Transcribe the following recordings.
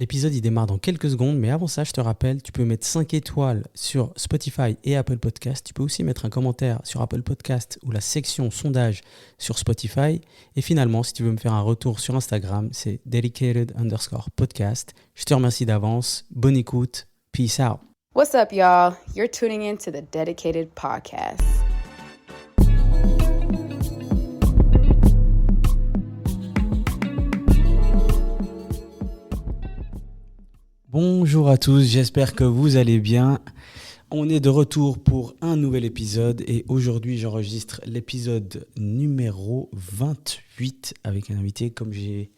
L'épisode, il démarre dans quelques secondes, mais avant ça, je te rappelle, tu peux mettre 5 étoiles sur Spotify et Apple Podcast. Tu peux aussi mettre un commentaire sur Apple Podcast ou la section sondage sur Spotify. Et finalement, si tu veux me faire un retour sur Instagram, c'est dedicated_podcast. Je te remercie d'avance. Bonne écoute. Peace out. What's up, y'all? You're tuning in to the Dedicated Podcast. Bonjour à tous, j'espère que vous allez bien. On est de retour pour un nouvel épisode et aujourd'hui j'enregistre l'épisode numéro 28 avec un invité. Comme j'ai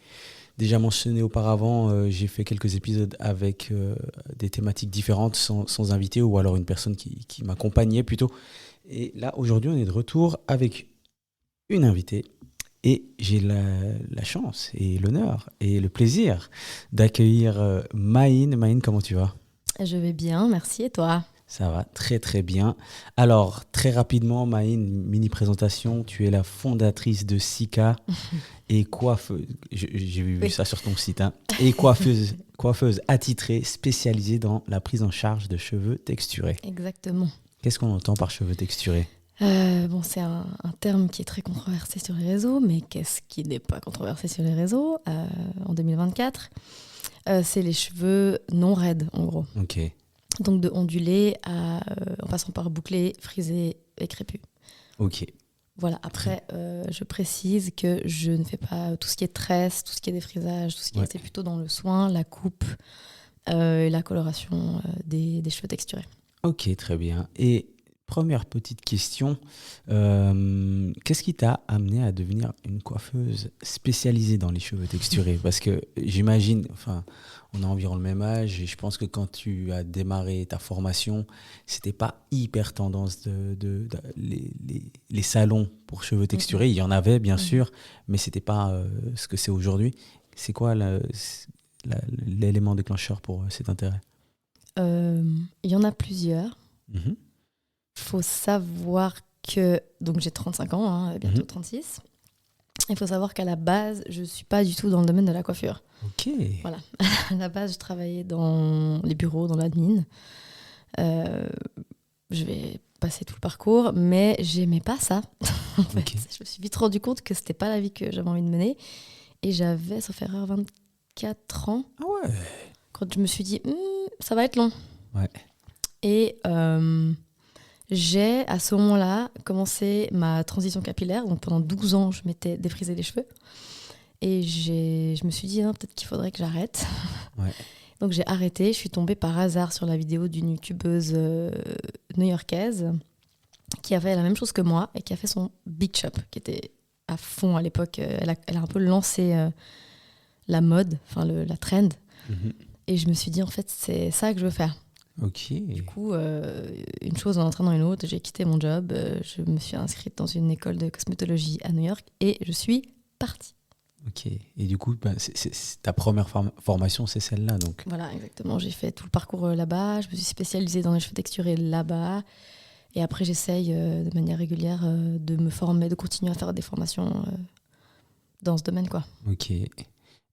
déjà mentionné auparavant, j'ai fait quelques épisodes avec des thématiques différentes sans invité ou alors une personne qui m'accompagnait plutôt. Et là aujourd'hui on est de retour avec une invitée. Et j'ai la chance et l'honneur et le plaisir d'accueillir Maïn. Maïn, comment tu vas ? Je vais bien, merci. Et toi ? Ça va très très bien. Alors, très rapidement, Maïn, mini présentation. Tu es la fondatrice de Sika et coiffeuse. J'ai vu ça sur ton site. Et coiffeuse attitrée spécialisée dans la prise en charge de cheveux texturés. Exactement. Qu'est-ce qu'on entend par cheveux texturés ? C'est un terme qui est très controversé sur les réseaux, mais qu'est-ce qui n'est pas controversé sur les réseaux en 2024 c'est les cheveux non raides, en gros. Ok. Donc de ondulés en passant par bouclés, frisés et crépus. Ok. Voilà, après, je précise que je ne fais pas tout ce qui est tresse, tout ce qui est défrisage, tout ce qui est, c'est plutôt dans le soin, la coupe et la coloration des cheveux texturés. Ok, très bien. Et première petite question, qu'est-ce qui t'a amené à devenir une coiffeuse spécialisée dans les cheveux texturés ? Parce que j'imagine, on a environ le même âge et je pense que quand tu as démarré ta formation, c'était pas hyper tendance les salons pour cheveux texturés. Il y en avait bien sûr, mais c'était pas ce que c'est aujourd'hui. C'est quoi l'élément déclencheur pour cet intérêt ? Il y en a plusieurs. Faut savoir que, donc j'ai 35 ans, bientôt 36. Il faut savoir qu'à la base, je ne suis pas du tout dans le domaine de la coiffure. Ok. Voilà. À la base, je travaillais dans les bureaux, dans l'admin. Je vais passer tout le parcours, mais j'aimais pas ça. En fait. Okay. Je me suis vite rendu compte que c'était pas la vie que j'avais envie de mener. Et j'avais, sauf erreur, 24 ans. Ah ouais. Quand je me suis dit, ça va être long. Ouais. Et j'ai, à ce moment-là, commencé ma transition capillaire. Donc pendant 12 ans, je m'étais défrisé les cheveux. Et je me suis dit, peut-être qu'il faudrait que j'arrête. Ouais. Donc j'ai arrêté. Je suis tombée par hasard sur la vidéo d'une youtubeuse new-yorkaise qui a fait la même chose que moi et qui a fait son Big Shop, qui était à fond à l'époque. Elle a un peu lancé la mode, la trend. Et je me suis dit, en fait, c'est ça que je veux faire. Ok. Du coup, une chose en entraînant une autre, j'ai quitté mon job, je me suis inscrite dans une école de cosmétologie à New York et je suis partie. Ok. Et du coup, c'est ta première formation, c'est celle-là, donc. Voilà, exactement. J'ai fait tout le parcours là-bas, je me suis spécialisée dans les cheveux texturés là-bas. Et après, j'essaye de manière régulière de me former, de continuer à faire des formations dans ce domaine, quoi. Ok.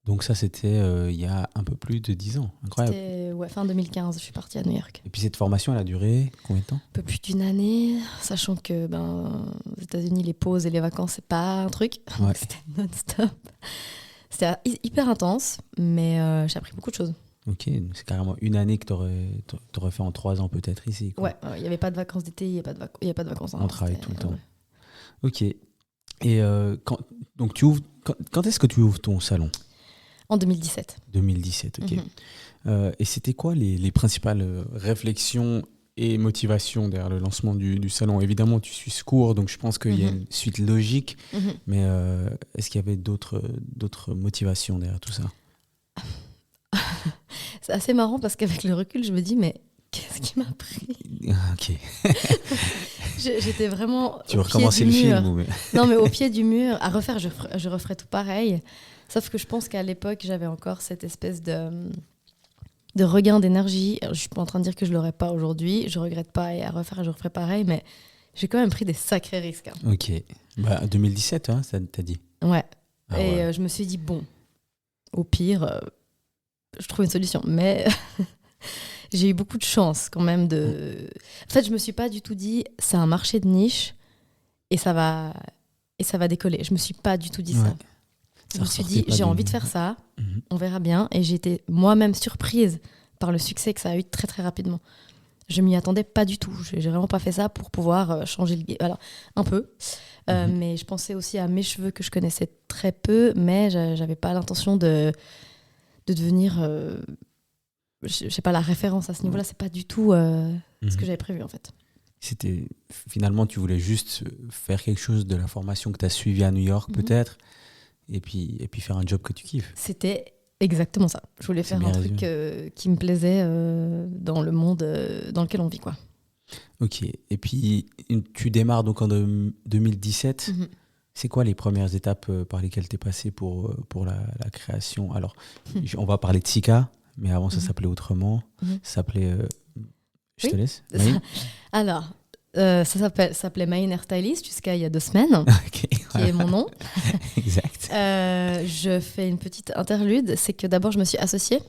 Donc ça, c'était il y a un peu plus de 10 ans. Incroyable. C'était fin 2015, je suis partie à New York. Et puis cette formation, elle a duré combien de temps ? Un peu plus d'une année, sachant que aux États-Unis, les pauses et les vacances, c'est pas un truc. Ouais. C'était non-stop. C'était hyper intense, mais j'ai appris beaucoup de choses. Ok, c'est carrément une année que t'aurais fait en 3 ans peut-être ici, quoi. Ouais, il n'y avait pas de vacances d'été, il n'y a pas de vacances. On travaille tout le temps. Ok. Et quand est-ce que tu ouvres ton salon ? En 2017. 2017, ok. Et c'était quoi les principales réflexions et motivations derrière le lancement du salon ? Évidemment, tu suis Secours, donc je pense qu'il y a une suite logique, mais est-ce qu'il y avait d'autres motivations derrière tout ça ? C'est assez marrant parce qu'avec le recul, je me dis, mais qu'est-ce qui m'a pris ? Ok. J'étais vraiment. Tu veux recommencer le film Non, mais au pied du mur. À refaire, je referais tout pareil. Sauf que je pense qu'à l'époque, j'avais encore cette espèce de regain d'énergie. Alors, je suis pas en train de dire que je l'aurais pas aujourd'hui. Je regrette pas et à refaire, je referais pareil. Mais j'ai quand même pris des sacrés risques. Ok. 2017, ça t'as dit. Ouais. Ah, et je me suis dit, bon, au pire, je trouve une solution. Mais j'ai eu beaucoup de chance quand même de... En fait, je me suis pas du tout dit, c'est un marché de niche et ça va décoller. Je me suis pas du tout dit ça. Je me suis dit, j'ai envie de faire ça, on verra bien. Et j'ai été moi-même surprise par le succès que ça a eu très très rapidement. Je m'y attendais pas du tout. J'ai vraiment pas fait ça pour pouvoir changer le game. Alors, un peu. Mais je pensais aussi à mes cheveux que je connaissais très peu, mais j'avais pas l'intention de devenir, je sais pas, la référence à ce niveau-là. C'est pas du tout ce que j'avais prévu en fait. Finalement, tu voulais juste faire quelque chose de la formation que tu as suivie à New York peut-être, et puis faire un job que tu kiffes. C'était exactement ça. Je voulais faire un truc qui me plaisait dans le monde dans lequel on vit, quoi. Ok. Et puis, tu démarres donc en 2017. C'est quoi les premières étapes par lesquelles tu es passé pour la création? Alors, on va parler de Sika, mais avant, ça s'appelait autrement. Ça s'appelait... je te laisse. Alors, ça s'appelait My Hair Stylist jusqu'à il y a 2 semaines, qui est mon nom. Exact. Je fais une petite interlude. C'est que d'abord, je me suis associée.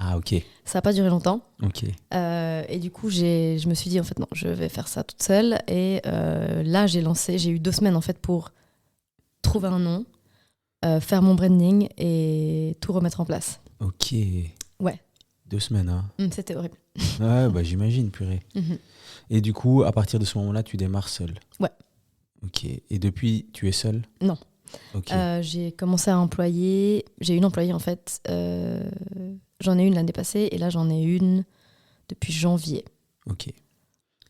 Ah, ok. Ça n'a pas duré longtemps. Ok. Et du coup, je me suis dit, en fait, non, je vais faire ça toute seule. Et là, j'ai eu 2 semaines, en fait, pour trouver un nom, faire mon branding et tout remettre en place. Ok. Ouais. 2 semaines, hein. C'était horrible. Ouais, bah j'imagine, purée. Et du coup, à partir de ce moment-là, tu démarres seule. Ouais. Ok. Et depuis, tu es seule? Non. Ok. J'ai commencé à employer. J'ai une employée, en fait. J'en ai une l'année passée et là, j'en ai une depuis janvier. Ok.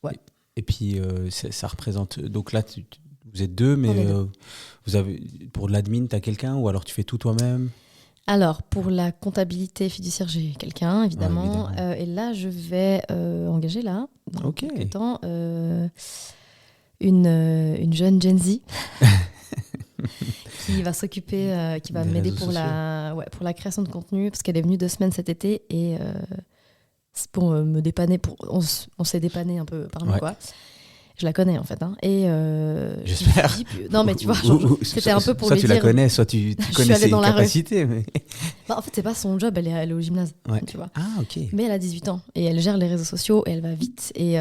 Ouais. Et puis, ça représente... Donc là, vous êtes 2, mais vous avez, pour l'admin, tu as quelqu'un ou alors tu fais tout toi-même? Alors, pour la comptabilité fiduciaire, j'ai quelqu'un, évidemment. Ouais, évidemment. Et là, je vais engager, là, dans quelques temps, une jeune Gen Z qui va s'occuper, qui va m'aider pour la création de contenu, parce qu'elle est venue 2 semaines cet été et c'est pour me dépanner. On s'est dépanné un peu par nous, quoi. Je la connais en fait. Hein. Et j'espère. Non, mais tu vois, c'était un peu pour soit lui tu dire. La connais, soit tu connais ses capacités. Mais... Bah, en fait, c'est pas son job, elle est au gymnase. Tu vois. Ah, ok. Mais elle a 18 ans et elle gère les réseaux sociaux et elle va vite. Et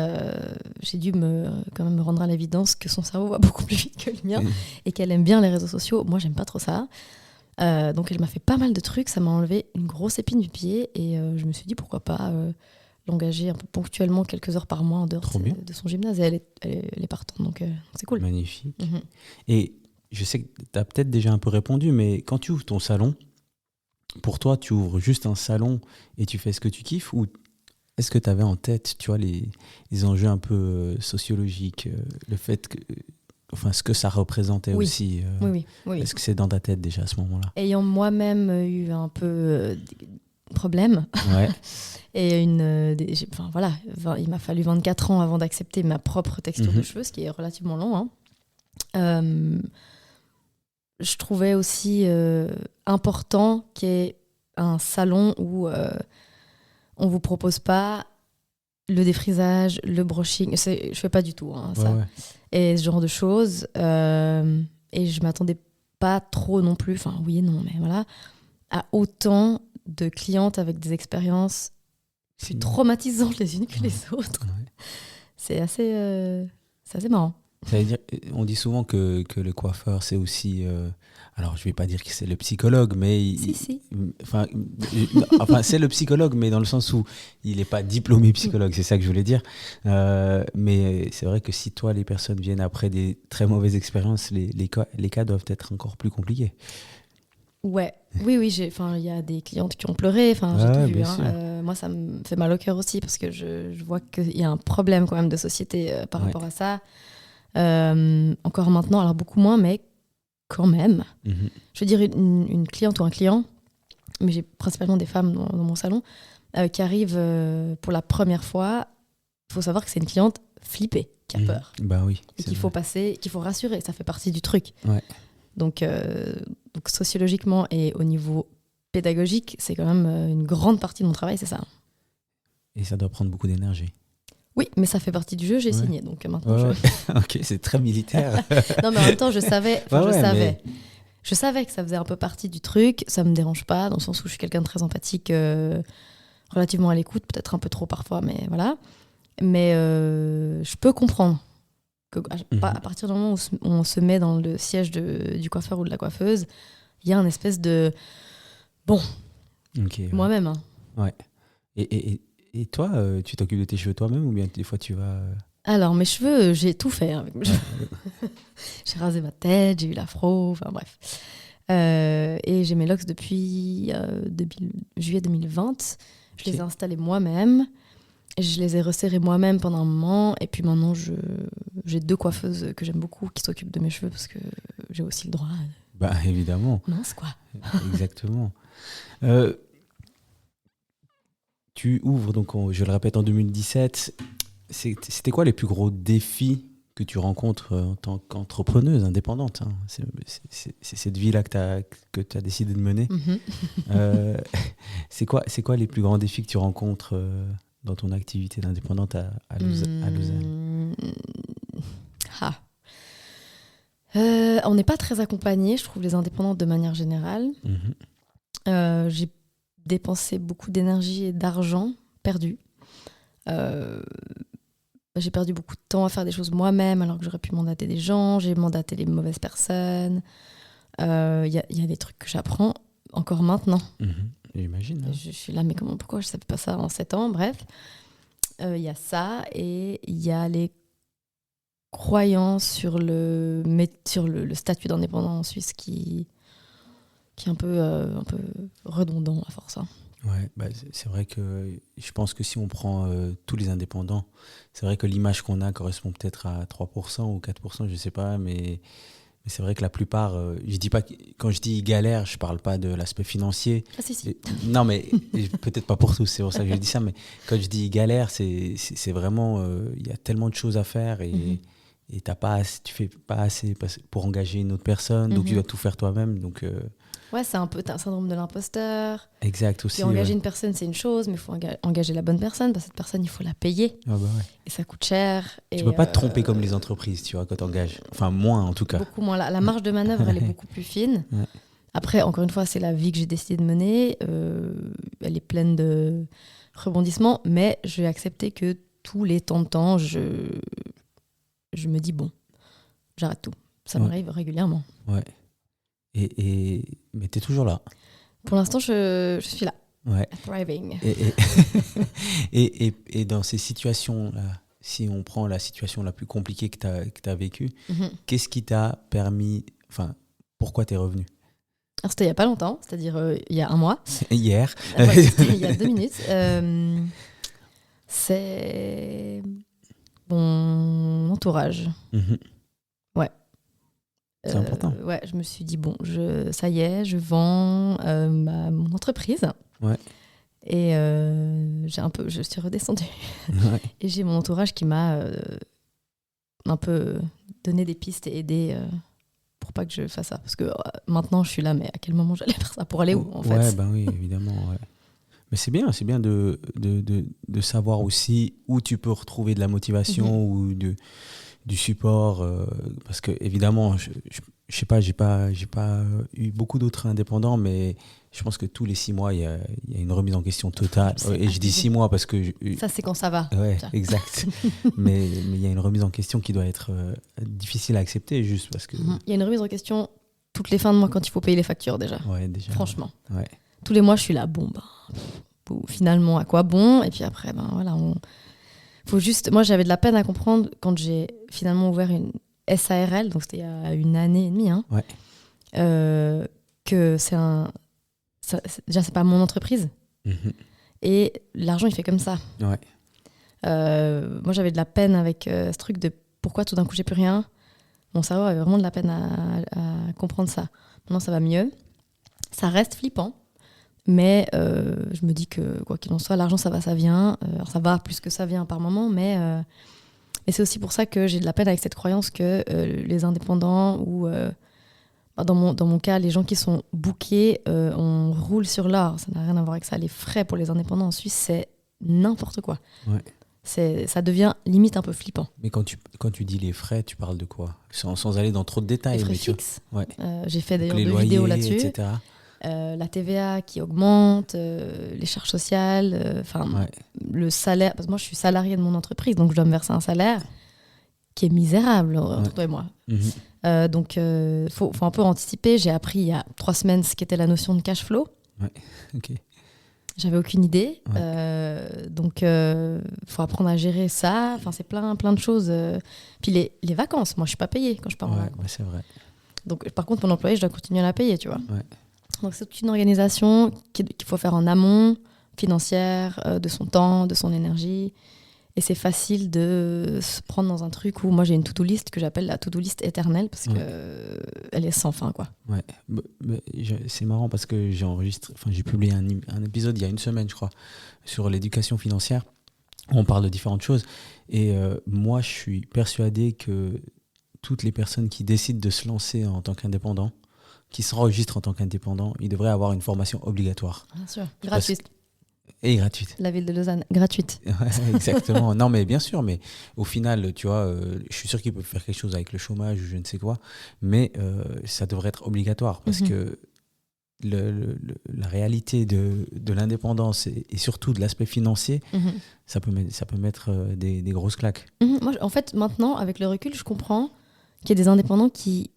j'ai dû quand même me rendre à l'évidence que son cerveau va beaucoup plus vite que le mien et qu'elle aime bien les réseaux sociaux. Moi, j'aime pas trop ça. Donc, elle m'a fait pas mal de trucs. Ça m'a enlevé une grosse épine du pied et je me suis dit pourquoi pas. L'engager un peu ponctuellement quelques heures par mois en dehors de son gymnase. Et elle est partante, donc c'est cool. Magnifique. Et je sais que tu as peut-être déjà un peu répondu, mais quand tu ouvres ton salon, pour toi, tu ouvres juste un salon et tu fais ce que tu kiffes, ou est-ce que tu avais en tête, tu vois, les enjeux un peu sociologiques, le fait que... Enfin, ce que ça représentait aussi. Oui. Est-ce que c'est dans ta tête déjà à ce moment-là? Ayant moi-même eu un peu de problèmes, et voilà, il m'a fallu 24 ans avant d'accepter ma propre texture de cheveux, ce qui est relativement long. Hein. Je trouvais aussi important qu'il y ait un salon où on ne vous propose pas le défrisage, le brushing. Je ne fais pas du tout ça. Et ce genre de choses. Et je ne m'attendais pas trop non plus, enfin oui et non, mais voilà, à autant de clientes avec des expériences plus traumatisantes les unes que les autres. C'est assez marrant. Ça veut dire, on dit souvent que le coiffeur, c'est aussi... alors, je ne vais pas dire que c'est le psychologue, mais... Enfin, c'est le psychologue, mais dans le sens où il n'est pas diplômé psychologue, c'est ça que je voulais dire. Mais c'est vrai que si toi, les personnes viennent après des très mauvaises expériences, les cas doivent être encore plus compliqués. Ouais. Oui, il y a des clientes qui ont pleuré, j'ai tout vu. Hein. Moi, ça me fait mal au cœur aussi parce que je vois qu'il y a un problème quand même de société par rapport à ça. Encore maintenant, alors beaucoup moins, mais quand même. Je veux dire, une cliente ou un client, mais j'ai principalement des femmes dans mon salon, qui arrivent pour la première fois. Il faut savoir que c'est une cliente flippée, qui a peur. Bah oui, et qu'il faut qu'il faut rassurer, ça fait partie du truc. Donc sociologiquement et au niveau pédagogique, c'est quand même une grande partie de mon travail, c'est ça. Et ça doit prendre beaucoup d'énergie. Oui, mais ça fait partie du jeu, j'ai signé, donc maintenant Ok, c'est très militaire. Non, mais en même temps, je savais. je savais que ça faisait un peu partie du truc, ça me dérange pas, dans le sens où je suis quelqu'un de très empathique, relativement à l'écoute, peut-être un peu trop parfois, mais voilà. Mais je peux comprendre que à partir du moment où on se met dans le siège du coiffeur ou de la coiffeuse, il y a un espèce de... Bon, moi-même. Hein. Ouais. Et toi, tu t'occupes de tes cheveux toi-même ou bien des fois tu vas... Alors, mes cheveux, j'ai tout fait avec mes cheveux. J'ai rasé ma tête, j'ai eu l'afro, enfin bref. Et j'ai mes locks depuis juillet 2020. Je les ai installés moi-même. Je les ai resserrés moi-même pendant un moment. Et puis maintenant, j'ai 2 coiffeuses que j'aime beaucoup qui s'occupent de mes cheveux parce que j'ai aussi le droit. Bah, évidemment. Mince, quoi. Exactement. Tu ouvres, donc, je le répète, en 2017. C'était quoi les plus gros défis que tu rencontres en tant qu'entrepreneuse indépendante, hein? C'est cette vie-là que tu as décidé de mener. C'est quoi les plus grands défis que tu rencontres dans ton activité d'indépendante à Lausanne? On n'est pas très accompagnés, je trouve, les indépendants de manière générale. J'ai dépensé beaucoup d'énergie et d'argent perdu. J'ai perdu beaucoup de temps à faire des choses moi-même alors que j'aurais pu mandater des gens. J'ai mandaté les mauvaises personnes. Y a des trucs que j'apprends encore maintenant. J'imagine. Hein. Je suis là, mais pourquoi je ne savais pas ça en 7 ans? Bref, y a ça et il y a les croyances sur le statut d'indépendant en Suisse qui est un peu redondant à force. Hein. Ouais, bah c'est vrai que je pense que si on prend tous les indépendants, c'est vrai que l'image qu'on a correspond peut-être à 3% ou 4%, je ne sais pas, mais c'est vrai que la plupart, je dis pas, quand je dis galère, je ne parle pas de l'aspect financier. Ah si. Non, mais peut-être pas pour tous, c'est pour ça que je dis ça, mais quand je dis galère, c'est vraiment, il y a tellement de choses à faire et tu fais pas assez pour engager une autre personne, donc tu dois tout faire toi-même, donc... Ouais, c'est un peu un syndrome de l'imposteur. Exact aussi. Puis engager une personne, c'est une chose, mais il faut engager la bonne personne. Parce que cette personne, il faut la payer. Ah bah ouais. Et ça coûte cher. Tu peux pas te tromper comme les entreprises, tu vois, quand tu engages. Enfin, moins en tout cas. Beaucoup moins. La marge de manœuvre, elle est beaucoup plus fine. Ouais. Après, encore une fois, c'est la vie que j'ai décidé de mener. Elle est pleine de rebondissements. Mais je vais accepter que tous les temps, je me dis, bon, j'arrête tout. Ça m'arrive régulièrement. Ouais. Mais tu es toujours là. Pour l'instant, je suis là. Ouais. Thriving. Et dans ces situations-là, si on prend la situation la plus compliquée que tu as vécue, qu'est-ce qui t'a permis... Enfin, pourquoi tu es revenu? Alors, c'était il n'y a pas longtemps, c'est-à-dire il y a un mois. Hier. Ouais, c'était il y a 2 minutes. C'est mon entourage. Ouais. C'est important. Ouais, je me suis dit, bon, ça y est, je vends mon entreprise. Ouais. Et je suis redescendue. Ouais. Et j'ai mon entourage qui m'a un peu donné des pistes et aidé pour pas que je fasse ça. Parce que maintenant, je suis là, mais à quel moment j'allais faire ça? Pour aller où, en fait? Ouais, ben oui, évidemment, ouais. Mais c'est bien de savoir aussi où tu peux retrouver de la motivation ou du support, parce que évidemment, je sais pas, j'ai pas eu beaucoup d'autres indépendants, mais je pense que tous les 6 mois, il y a une remise en question totale. Et je dis 6 mois parce que... Ça, c'est quand ça va. Ouais, exact. mais il y a une remise en question qui doit être difficile à accepter, juste parce que... Il y a une remise en question toutes les fins de mois quand il faut payer les factures, déjà. Ouais, déjà. Franchement. Ouais. Tous les mois, je suis là, finalement, à quoi bon? Et puis après, voilà, faut juste... Moi, j'avais de la peine à comprendre quand j'ai finalement ouvert une SARL, donc c'était il y a 1 année et demie, que déjà, c'est pas mon entreprise. Et l'argent, il fait comme ça. Ouais. Moi, j'avais de la peine avec ce truc de pourquoi tout d'un coup, j'ai plus rien. Mon cerveau avait vraiment de la peine à comprendre ça. Maintenant, ça va mieux. Ça reste flippant. Mais je me dis que, quoi qu'il en soit, l'argent, ça va, ça vient. Alors, ça va plus que ça vient par moment, mais c'est aussi pour ça que j'ai de la peine avec cette croyance que les indépendants ou, dans mon cas, les gens qui sont bookés, on roule sur l'or. Ça n'a rien à voir avec ça. Les frais pour les indépendants en Suisse, c'est n'importe quoi. Ouais. Ça devient limite un peu flippant. Mais quand tu dis les frais, tu parles de quoi? Sans aller dans trop de détails. Les frais mais fixes. Ouais. J'ai fait d'ailleurs Les 2 loyers, vidéos là-dessus. etc. La TVA qui augmente, les charges sociales, Ouais. le salaire. Parce que moi, je suis salariée de mon entreprise, donc je dois me verser un salaire qui est misérable entre toi et moi. Mhm. Donc, faut un peu anticiper. J'ai appris il y a 3 semaines ce qu'était la notion de cash flow. Ouais. Ok. J'avais aucune idée. Ouais. Donc, faut apprendre à gérer ça. Enfin, c'est plein de choses. Puis les vacances, moi, je suis pas payée quand je pars en Ouais, vacances. ouais, c'est vrai. Donc, par contre, mon employé, je dois continuer à la payer, tu vois. Ouais. Donc, c'est toute une organisation qu'il faut faire en amont, financière, de son temps, de son énergie. Et c'est facile de se prendre dans un truc où moi, j'ai une to-do list que j'appelle la to-do list éternelle parce qu'elle est sans fin, quoi. Ouais. C'est marrant parce que j'ai publié un épisode il y a 1 semaine, je crois, sur l'éducation financière. On parle de différentes choses. Et moi, je suis persuadé que toutes les personnes qui décident de se lancer en tant qu'indépendant, qui s'enregistrent en tant qu'indépendant, ils devraient avoir une formation obligatoire. Bien sûr. Gratuite. Et gratuite. La ville de Lausanne, gratuite. Ouais, exactement. Non, mais bien sûr, mais au final, tu vois, je suis sûr qu'ils peuvent faire quelque chose avec le chômage ou je ne sais quoi, mais ça devrait être obligatoire parce que la réalité de l'indépendance et surtout de l'aspect financier, ça peut mettre des grosses claques. Moi, en fait, maintenant, avec le recul, je comprends qu'il y a des indépendants qui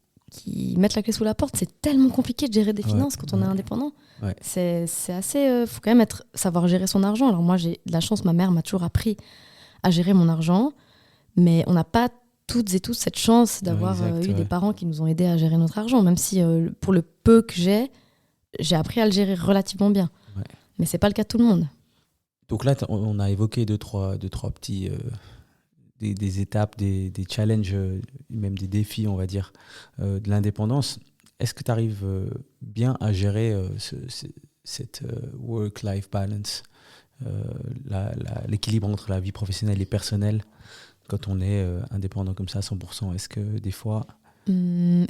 mettent la clé sous la porte. C'est tellement compliqué de gérer des finances quand on est indépendant. Ouais. C'est assez... faut quand même savoir gérer son argent. Alors moi, j'ai de la chance, ma mère m'a toujours appris à gérer mon argent, mais on n'a pas toutes et tous cette chance d'avoir eu des parents qui nous ont aidés à gérer notre argent, même si pour le peu que j'ai appris à le gérer relativement bien. Ouais. Mais c'est pas le cas de tout le monde. Donc là, on a évoqué deux, trois petits... Des étapes, des challenges, même des défis, on va dire, de l'indépendance. Est-ce que tu arrives bien à gérer cette work-life balance, l'équilibre entre la vie professionnelle et personnelle quand on est indépendant comme ça à 100%? Est-ce que des fois...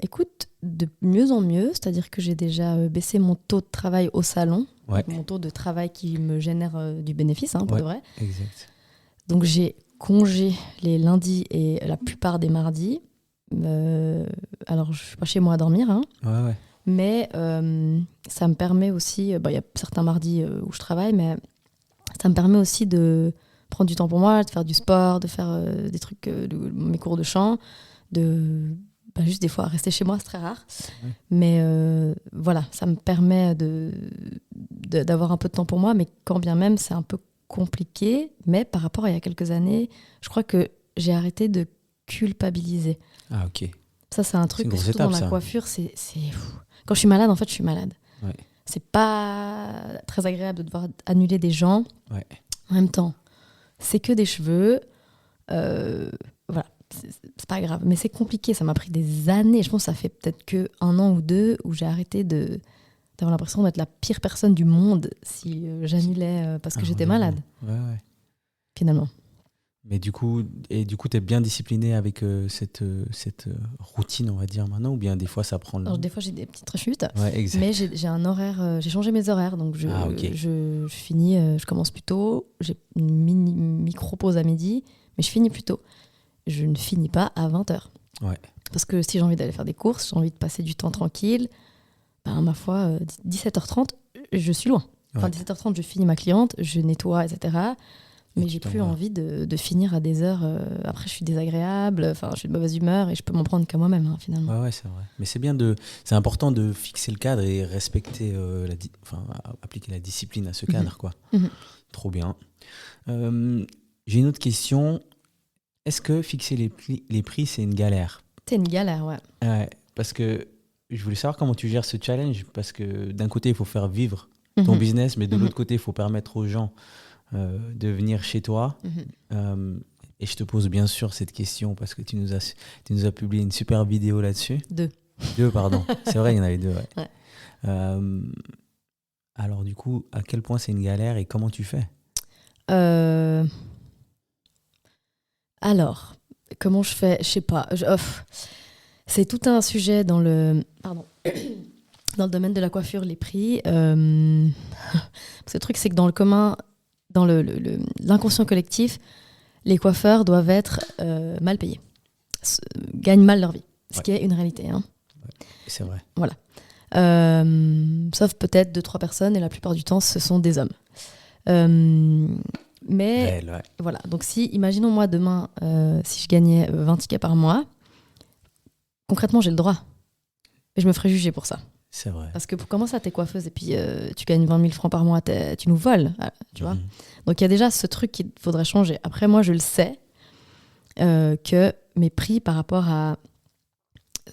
Écoute, de mieux en mieux, c'est-à-dire que j'ai déjà baissé mon taux de travail au salon, mon taux de travail qui me génère du bénéfice, pour de vrai. Exact. Donc j'ai congé les lundis et la plupart des mardis. Alors, je ne suis pas chez moi à dormir, mais ça me permet aussi... Il y a certains mardis où je travaille, mais ça me permet aussi de prendre du temps pour moi, de faire du sport, de faire des trucs, mes cours de chant, juste des fois rester chez moi, c'est très rare. Mais voilà, ça me permet d'avoir un peu de temps pour moi, mais quand bien même, c'est un peu compliqué, mais par rapport à il y a quelques années, je crois que j'ai arrêté de culpabiliser. Ah, ok. Ça, c'est un truc, c'est surtout étape, dans la ça. Coiffure, c'est fou. Quand je suis malade, en fait, je suis malade. Ouais. C'est pas très agréable de devoir annuler des gens. Ouais. En même temps, c'est que des cheveux. Voilà, c'est pas grave. Mais c'est compliqué, ça m'a pris des années. Je pense que ça fait peut-être que 1 an ou 2 où j'ai arrêté d'avoir l'impression d'être la pire personne du monde si j'annulais parce que j'étais malade. Ouais. Finalement. Mais du coup, tu es bien discipliné avec cette routine, on va dire, maintenant, ou bien des fois, ça prend... Alors, des fois, j'ai des petites rechutes, exact. mais j'ai un horaire... j'ai changé mes horaires, donc je finis... je commence plus tôt, j'ai une micro-pause à midi, mais je finis plus tôt. Je ne finis pas à 20h. Ouais. Parce que si j'ai envie d'aller faire des courses, j'ai envie de passer du temps tranquille, ma foi, 17h30, je suis loin. Enfin, 17h30, je finis ma cliente, je nettoie, etc., mais j'ai plus envie de finir à des heures. Après, je suis désagréable, je suis de mauvaise humeur et je peux m'en prendre qu'à moi-même, finalement. Ouais, c'est vrai. Mais c'est important de fixer le cadre et respecter, appliquer la discipline à ce cadre, quoi. Trop bien. J'ai une autre question. Est-ce que fixer les prix, c'est une galère? C'est une galère, ouais. Parce que je voulais savoir comment tu gères ce challenge, parce que d'un côté, il faut faire vivre ton business, mais de l'autre côté, il faut permettre aux gens de venir chez toi. Et je te pose bien sûr cette question parce que tu nous as publié une super vidéo là-dessus. 2, pardon. C'est vrai, il y en avait 2. Ouais. Alors du coup, à quel point c'est une galère et comment tu fais? Alors, comment je fais? Je sais pas. C'est tout un sujet dans le domaine de la coiffure, les prix. Parce que le truc, c'est que dans le commun, dans l'inconscient collectif, les coiffeurs doivent être mal payés, gagnent mal leur vie, ce Ouais. qui est une réalité. Hein. C'est vrai. Voilà. Sauf peut-être 2-3 personnes, et la plupart du temps, ce sont des hommes. Mais Réel, ouais. voilà, donc si, imaginons moi demain, si je gagnais 20 tickets par mois, concrètement, j'ai le droit. Et je me ferais juger pour ça. C'est vrai. Parce que comment ça, t'es coiffeuse et puis tu gagnes 20 000 francs par mois, tu nous voles, tu vois. Mhm. Donc il y a déjà ce truc qu'il faudrait changer. Après, moi, je le sais, que mes prix par rapport à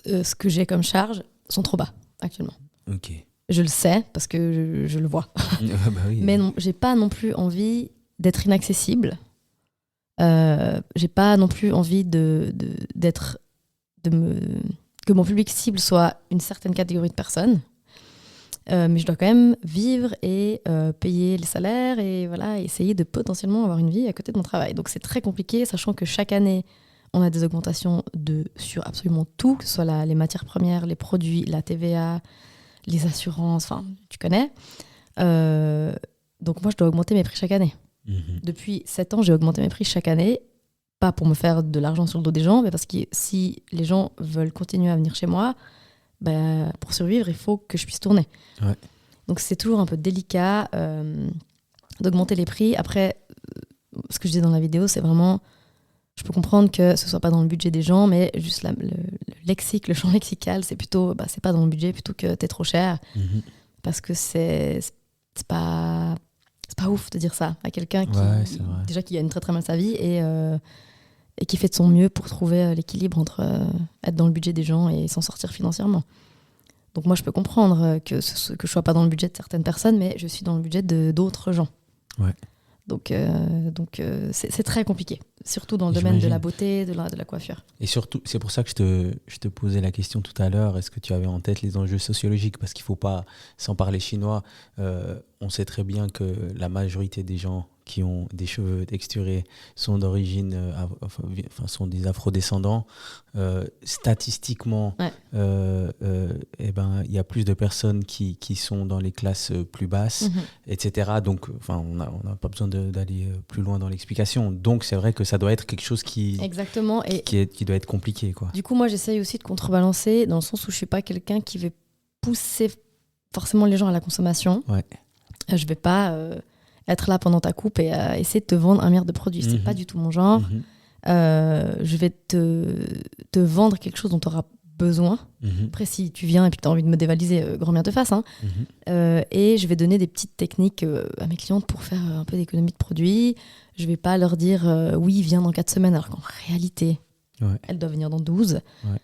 ce que j'ai comme charge sont trop bas actuellement. Ok. Je le sais parce que je le vois. Bah oui. Mais non, j'ai pas non plus envie d'être inaccessible. J'ai pas non plus envie que mon public cible soit une certaine catégorie de personnes. Mais je dois quand même vivre et payer les salaires et voilà, essayer de potentiellement avoir une vie à côté de mon travail. Donc c'est très compliqué, sachant que chaque année, on a des augmentations sur absolument tout, que ce soit les matières premières, les produits, la TVA, les assurances, enfin, tu connais. Donc moi, je dois augmenter mes prix chaque année. Mhm. Depuis 7 ans, j'ai augmenté mes prix chaque année, pas pour me faire de l'argent sur le dos des gens, mais parce que si les gens veulent continuer à venir chez moi, ben, pour survivre, il faut que je puisse tourner. Ouais. Donc c'est toujours un peu délicat d'augmenter les prix. Après, ce que je dis dans la vidéo, c'est vraiment, je peux comprendre que ce soit pas dans le budget des gens, mais juste le lexique, le champ lexical, c'est plutôt, c'est pas dans le budget plutôt que t'es trop cher, Mhm. parce que c'est pas ouf de dire ça à quelqu'un qui c'est vrai. déjà qui gagne très très mal sa vie et qui fait de son mieux pour trouver l'équilibre entre être dans le budget des gens et s'en sortir financièrement. Donc moi je peux comprendre que je sois pas dans le budget de certaines personnes, mais je suis dans le budget d'autres gens. Ouais. Donc c'est très compliqué, surtout dans le domaine de J'imagine. la beauté, de la coiffure. Et surtout, c'est pour ça que je te posais la question tout à l'heure, est-ce que tu avais en tête les enjeux sociologiques? Parce qu'il ne faut pas, sans parler chinois, on sait très bien que la majorité des gens qui ont des cheveux texturés sont d'origine, sont des afrodescendants. Statistiquement, Ouais. il y a plus de personnes qui sont dans les classes plus basses, etc. Donc, on n'a pas besoin d'aller plus loin dans l'explication. Donc, c'est vrai que ça doit être quelque chose Exactement. Et qui doit être compliqué, quoi. du coup, moi, j'essaye aussi de contrebalancer dans le sens où je suis pas quelqu'un qui veut pousser forcément les gens à la consommation. Ouais. Je vais pas être là pendant ta coupe et essayer de te vendre un milliard de produits. C'est pas du tout mon genre. Mhm. Je vais te vendre quelque chose dont tu auras besoin. Mhm. Après, si tu viens et puis tu as envie de me dévaliser, grand bien te fasse. Hein. Mhm. Et je vais donner des petites techniques à mes clientes pour faire un peu d'économie de produits. Je vais pas leur dire oui, viens dans 4 semaines, alors qu'en réalité, Ouais. elles doivent venir dans 12. Ouais.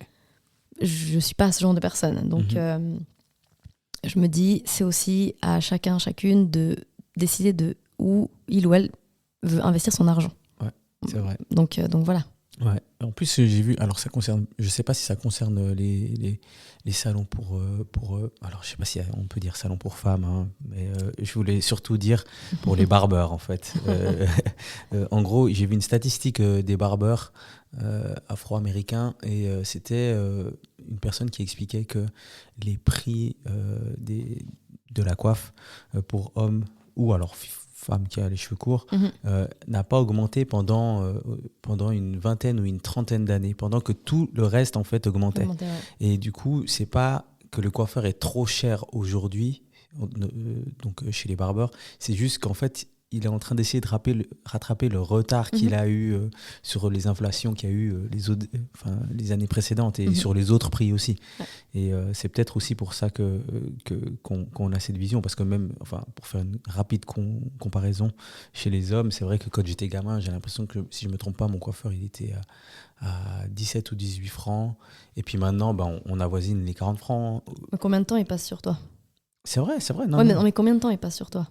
Je suis pas ce genre de personne. Donc, je me dis, c'est aussi à chacun, chacune de décider de où il ou elle veut investir son argent. C'est vrai. Donc voilà. Ouais. En plus, j'ai vu, alors ça concerne, je sais pas si ça concerne les salons pour alors je sais pas si on peut dire salon pour femmes, hein, mais je voulais surtout dire pour les barbeurs en fait. En gros, j'ai vu une statistique des barbeurs afro-américains et c'était une personne qui expliquait que les prix de la coiffe pour hommes ou alors femme qui a les cheveux courts, n'a pas augmenté pendant une vingtaine ou une trentaine d'années, pendant que tout le reste en fait augmentait. Et du coup, c'est pas que le coiffeur est trop cher aujourd'hui, donc chez les barbeurs, c'est juste qu'en fait, il est en train d'essayer de rattraper le retard qu'il a eu sur les inflations qu'il y a eu les années précédentes et sur les autres prix aussi. Ouais. Et c'est peut-être aussi pour ça qu'on a cette vision, parce que même, pour faire une rapide comparaison, chez les hommes, c'est vrai que quand j'étais gamin, j'ai l'impression que, si je ne me trompe pas, mon coiffeur, il était à 17 ou 18 francs. Et puis maintenant, on avoisine les 40 francs. Mais combien de temps il passe sur toi ? C'est vrai. Non, ouais, mais combien de temps il passe sur toi ?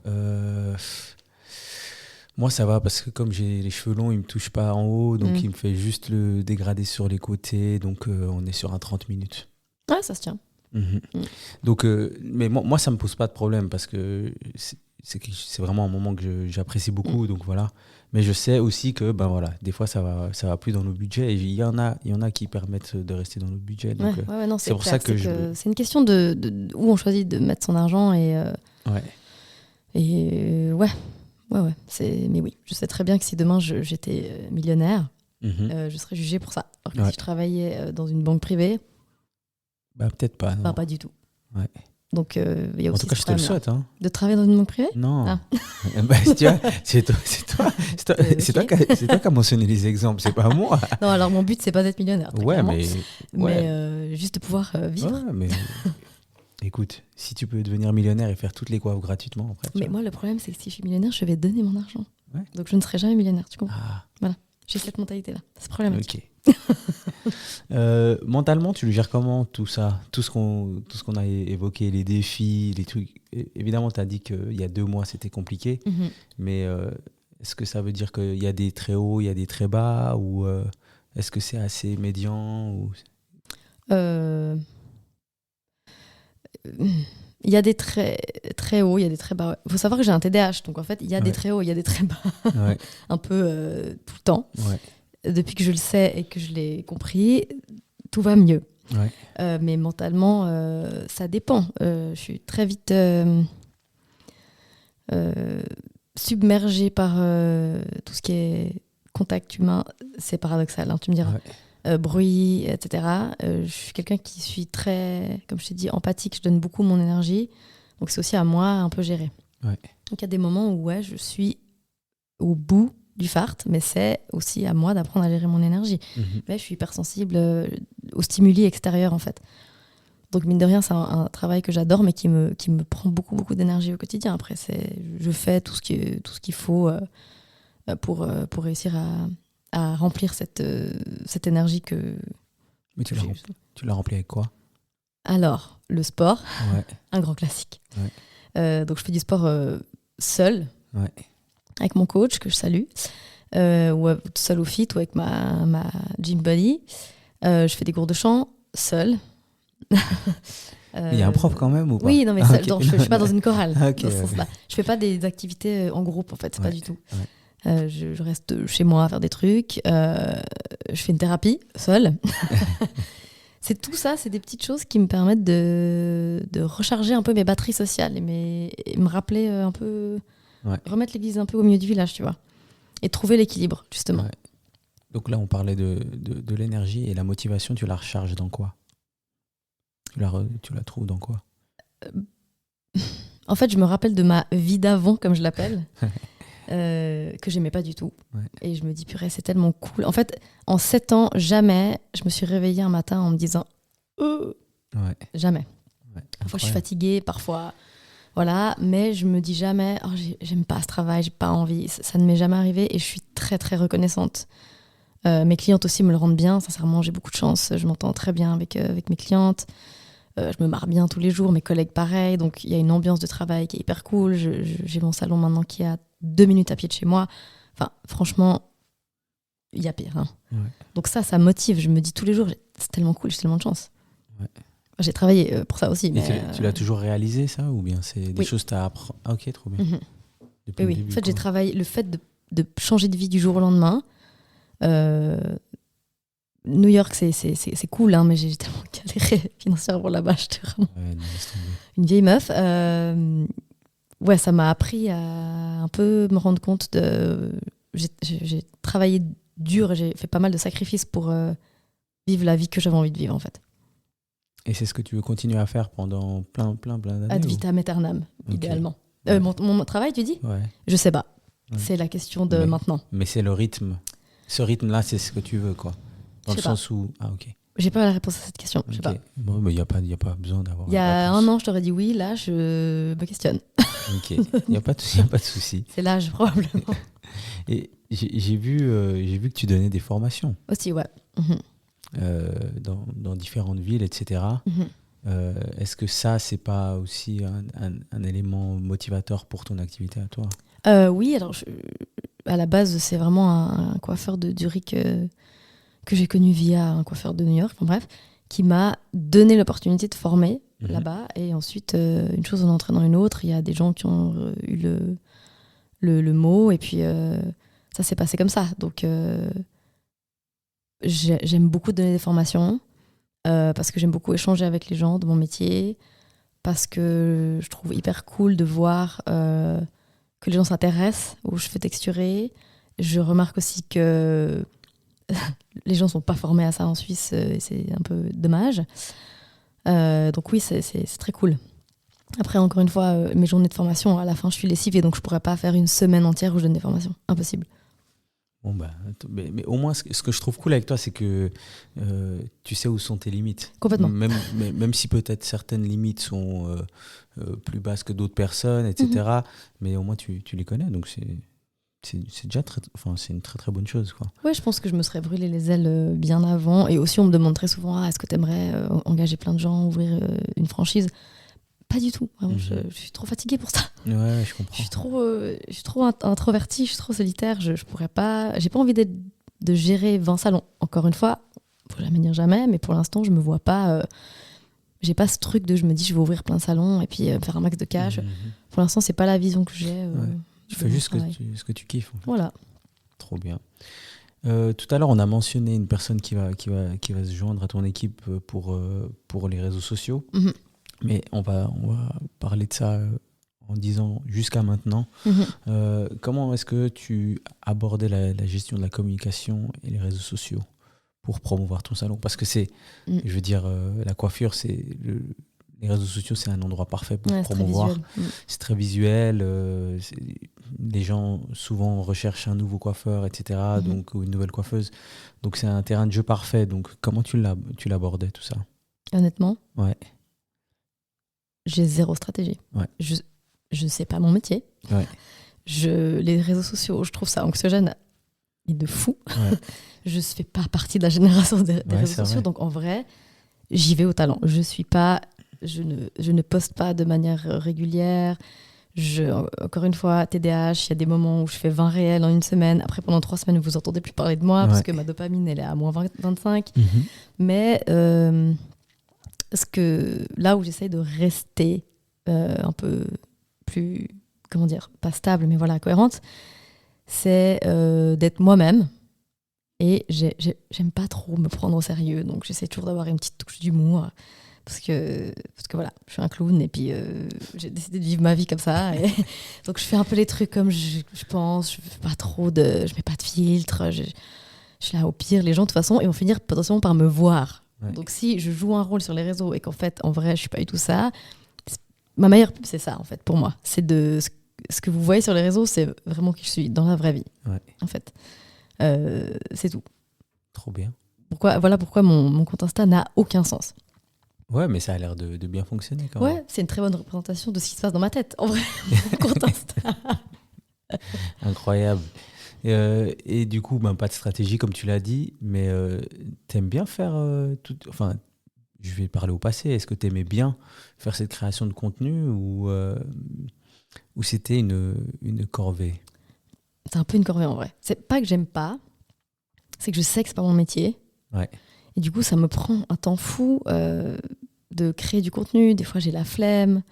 Moi, ça va parce que comme j'ai les cheveux longs, il ne me touche pas en haut, donc il me fait juste le dégradé sur les côtés, donc on est sur un 30 minutes. Ah, ça se tient. Donc, mais moi, ça ne me pose pas de problème parce que c'est vraiment un moment que j'apprécie beaucoup, donc voilà. Mais je sais aussi que des fois, ça va plus dans nos budgets et il y en a qui permettent de rester dans notre budget. Donc, non, c'est pour ça que c'est une question de où on choisit de mettre son argent et ouais. Ouais. Mais oui, je sais très bien que si demain j'étais millionnaire, je serais jugée pour ça. Alors que si je travaillais dans une banque privée, Bah, peut-être pas. Non. pas du tout. Ouais. Donc, il y a En aussi tout cas, ce je te le problème-là. souhaite. Hein. De travailler dans une banque privée ? Non. Ah. Bah, tu vois, c'est toi qui as mentionné les exemples, c'est pas moi. Non, alors mon but, c'est pas d'être millionnaire. Très Ouais, clairement. mais. Mais juste de pouvoir vivre. Ouais, mais. Écoute, si tu peux devenir millionnaire et faire toutes les coiffes gratuitement, après. Mais moi, le problème, c'est que si je suis millionnaire, je vais donner mon argent. Ouais. Donc, je ne serai jamais millionnaire, tu comprends ? Ah. Voilà. J'ai cette mentalité-là. C'est problématique. Ok. Mentalement, tu le gères comment tout ça, tout ce qu'on a évoqué, les défis, les trucs. Évidemment, tu as dit qu'il y a 2 mois, c'était compliqué, mais est-ce que ça veut dire qu'il y a des très hauts, il y a des très bas, ou est-ce que c'est assez médian ou... Il y a des très, très hauts, il y a des très bas. Il faut savoir que j'ai un TDAH, donc en fait, il y a des très hauts, il y a des très bas, un peu tout le temps. Ouais. Depuis que je le sais et que je l'ai compris, tout va mieux. Ouais. Mais mentalement, ça dépend. Je suis très vite submergée par tout ce qui est contact humain. C'est paradoxal, hein, tu me diras. Ouais. Bruit, etc. Je suis quelqu'un qui suis très, comme je t'ai dit, empathique. Je donne beaucoup mon énergie. Donc, c'est aussi à moi un peu gérer. Ouais. Donc, il y a des moments où je suis au bout du fart, mais c'est aussi à moi d'apprendre à gérer mon énergie. Là, je suis hypersensible aux stimuli extérieurs, en fait. Donc, mine de rien, c'est un travail que j'adore, mais qui me prend beaucoup, beaucoup d'énergie au quotidien. Après, je fais tout ce qu'il faut pour réussir à remplir cette énergie que... Mais tu l'as remplie avec quoi ? Alors, le sport, un grand classique. Ouais. Donc, je fais du sport seul, avec mon coach, que je salue, ou tout seul au fit, ou avec ma gym buddy. Je fais des cours de chant, seul. Il y a un prof quand même ou pas ? Oui, non, mais seul. Okay. Je ne suis pas dans une chorale. Okay, dans ce sens-là. Je ne fais pas des activités en groupe, en fait, c'est pas du tout. Ouais. Je reste chez moi à faire des trucs. Je fais une thérapie seule. C'est tout ça, c'est des petites choses qui me permettent de recharger un peu mes batteries sociales et me rappeler un peu, remettre l'église un peu au milieu du village, tu vois, et trouver l'équilibre, justement. Ouais. Donc là, on parlait de l'énergie et la motivation, tu la recharges dans quoi ? Tu la trouves dans quoi ? En fait, je me rappelle de ma vie d'avant, comme je l'appelle. Que j'aimais pas du tout. Ouais. Et je me dis, purée, c'est tellement cool. En fait, en 7 ans, jamais je me suis réveillée un matin en me disant jamais. Ouais, parfois, je suis fatiguée, parfois, voilà. Mais je me dis jamais, j'aime pas ce travail, j'ai pas envie. Ça ne m'est jamais arrivé et je suis très, très reconnaissante. Mes clientes aussi me le rendent bien. Sincèrement, j'ai beaucoup de chance. Je m'entends très bien avec mes clientes. Je me marre bien tous les jours. Mes collègues, pareil. Donc, il y a une ambiance de travail qui est hyper cool. J'ai mon salon maintenant qui est à 2 minutes à pied de chez moi. Enfin, franchement, il y a pire. Hein. Ouais. Donc ça motive. Je me dis tous les jours, c'est tellement cool, j'ai tellement de chance. Ouais. J'ai travaillé pour ça aussi. Mais tu l'as toujours réalisé, ça ? Ou bien c'est des choses que tu as appris ? Ah, ok, trop bien. Depuis le début, en fait, j'ai travaillé le fait de changer de vie du jour au lendemain. New York, c'est cool, hein, mais j'ai tellement galéré financièrement là-bas. J'étais vraiment une vieille meuf. Ouais, ça m'a appris à un peu me rendre compte de... J'ai travaillé dur et j'ai fait pas mal de sacrifices pour vivre la vie que j'avais envie de vivre, en fait. Et c'est ce que tu veux continuer à faire pendant plein d'années ? Ad vitam aeternam, idéalement. Ouais. Mon travail, tu dis ? Ouais. Je sais pas. Ouais. C'est la question de maintenant. Mais c'est le rythme. Ce rythme-là, c'est ce que tu veux, quoi. Dans le sens où... Ah, ok. J'ai pas la réponse à cette question. Je sais pas. Bon, mais il n'y a pas besoin d'avoir. Il y a un an, je t'aurais dit oui. Là, je me questionne. Ok. Il n'y a pas de souci. C'est l'âge, probablement. Et j'ai vu que tu donnais des formations. Aussi, ouais. Dans différentes villes, etc. Est-ce que ça, c'est pas aussi un élément motivateur pour ton activité à toi ? Oui, alors à la base, c'est vraiment un coiffeur de Zurich que j'ai connu via un coiffeur de New York, enfin, bref, qui m'a donné l'opportunité de former là-bas. Et ensuite, une chose en entraînant une autre, il y a des gens qui ont eu le mot, et puis ça s'est passé comme ça. Donc, j'aime beaucoup donner des formations, parce que j'aime beaucoup échanger avec les gens de mon métier, parce que je trouve hyper cool de voir que les gens s'intéressent aux cheveux texturés. Je remarque aussi que les gens ne sont pas formés à ça en Suisse, et c'est un peu dommage. Donc oui, c'est très cool. Après, encore une fois, mes journées de formation, à la fin, je suis lessivée, donc je ne pourrais pas faire une semaine entière où je donne des formations. Impossible. Bon, mais au moins, ce que je trouve cool avec toi, c'est que tu sais où sont tes limites. Complètement. Même si peut-être certaines limites sont plus basses que d'autres personnes, etc. Mais au moins, tu les connais. Donc, c'est déjà c'est une très, très bonne chose, quoi. Ouais, je pense que je me serais brûlé les ailes bien avant. Et aussi, on me demande très souvent, est-ce que tu aimerais engager plein de gens, ouvrir une franchise ? Pas du tout. Vraiment, je suis trop fatiguée pour ça. Ouais, je comprends. Je suis trop introvertie, je suis trop solitaire. Je pourrais pas. J'ai pas envie de gérer 20 salons. Encore une fois, faut jamais dire jamais, mais pour l'instant, je me vois pas. J'ai pas ce truc de je me dis je vais ouvrir plein de salons et puis faire un max de cash. Pour l'instant, c'est pas la vision que j'ai. Tu fais juste ce que tu kiffes. En fait. Voilà. Trop bien. Tout à l'heure, on a mentionné une personne qui va se joindre à ton équipe pour les réseaux sociaux. Mais on va parler de ça en disant jusqu'à maintenant. Comment est-ce que tu abordais la gestion de la communication et les réseaux sociaux pour promouvoir ton salon ? Parce que je veux dire, la coiffure, les réseaux sociaux, c'est un endroit parfait pour promouvoir. C'est très visuel. Les gens, souvent, recherchent un nouveau coiffeur, etc. Donc, ou une nouvelle coiffeuse. Donc, c'est un terrain de jeu parfait. Donc, comment tu l'abordais, tout ça ? Honnêtement, ouais. J'ai zéro stratégie. Ouais. Je sais pas mon métier. Ouais. Les réseaux sociaux, je trouve ça anxiogène et de fou. Ouais. Je ne fais pas partie de la génération des réseaux sociaux. Vrai. Donc en vrai, j'y vais au talent. Je ne poste pas de manière régulière. Encore une fois, TDAH, il y a des moments où je fais 20 réels en une semaine. Après, pendant 3 semaines, vous n'entendez plus parler de moi parce que ma dopamine, elle est à moins 25. Mais là où j'essaye de rester un peu plus, comment dire, pas stable, mais voilà, cohérente, c'est d'être moi-même. Et j'aime pas trop me prendre au sérieux, donc j'essaie toujours d'avoir une petite touche d'humour. Parce que voilà, je suis un clown et puis j'ai décidé de vivre ma vie comme ça. Et donc je fais un peu les trucs comme je pense, je mets pas de filtre, je suis là au pire, les gens de toute façon, ils vont finir potentiellement par me voir. Ouais. Donc si je joue un rôle sur les réseaux et qu'en fait, en vrai, je suis pas du tout ça, ma meilleure pub, c'est ça en fait, pour moi. C'est ce que vous voyez sur les réseaux, c'est vraiment qui je suis dans la vraie vie, en fait. C'est tout. Trop bien. Voilà pourquoi mon compte Insta n'a aucun sens. Ouais, mais ça a l'air de bien fonctionner quand même. Ouais, c'est une très bonne représentation de ce qui se passe dans ma tête, en vrai, mon compte Insta. Incroyable. Et du coup, pas de stratégie comme tu l'as dit, mais t'aimes bien faire tout. Enfin, je vais parler au passé. Est-ce que t'aimais bien faire cette création de contenu ou c'était une corvée ? C'est un peu une corvée en vrai. C'est pas que j'aime pas, c'est que je sais que c'est pas mon métier. Ouais. Et du coup, ça me prend un temps fou de créer du contenu. Des fois, j'ai la flemme.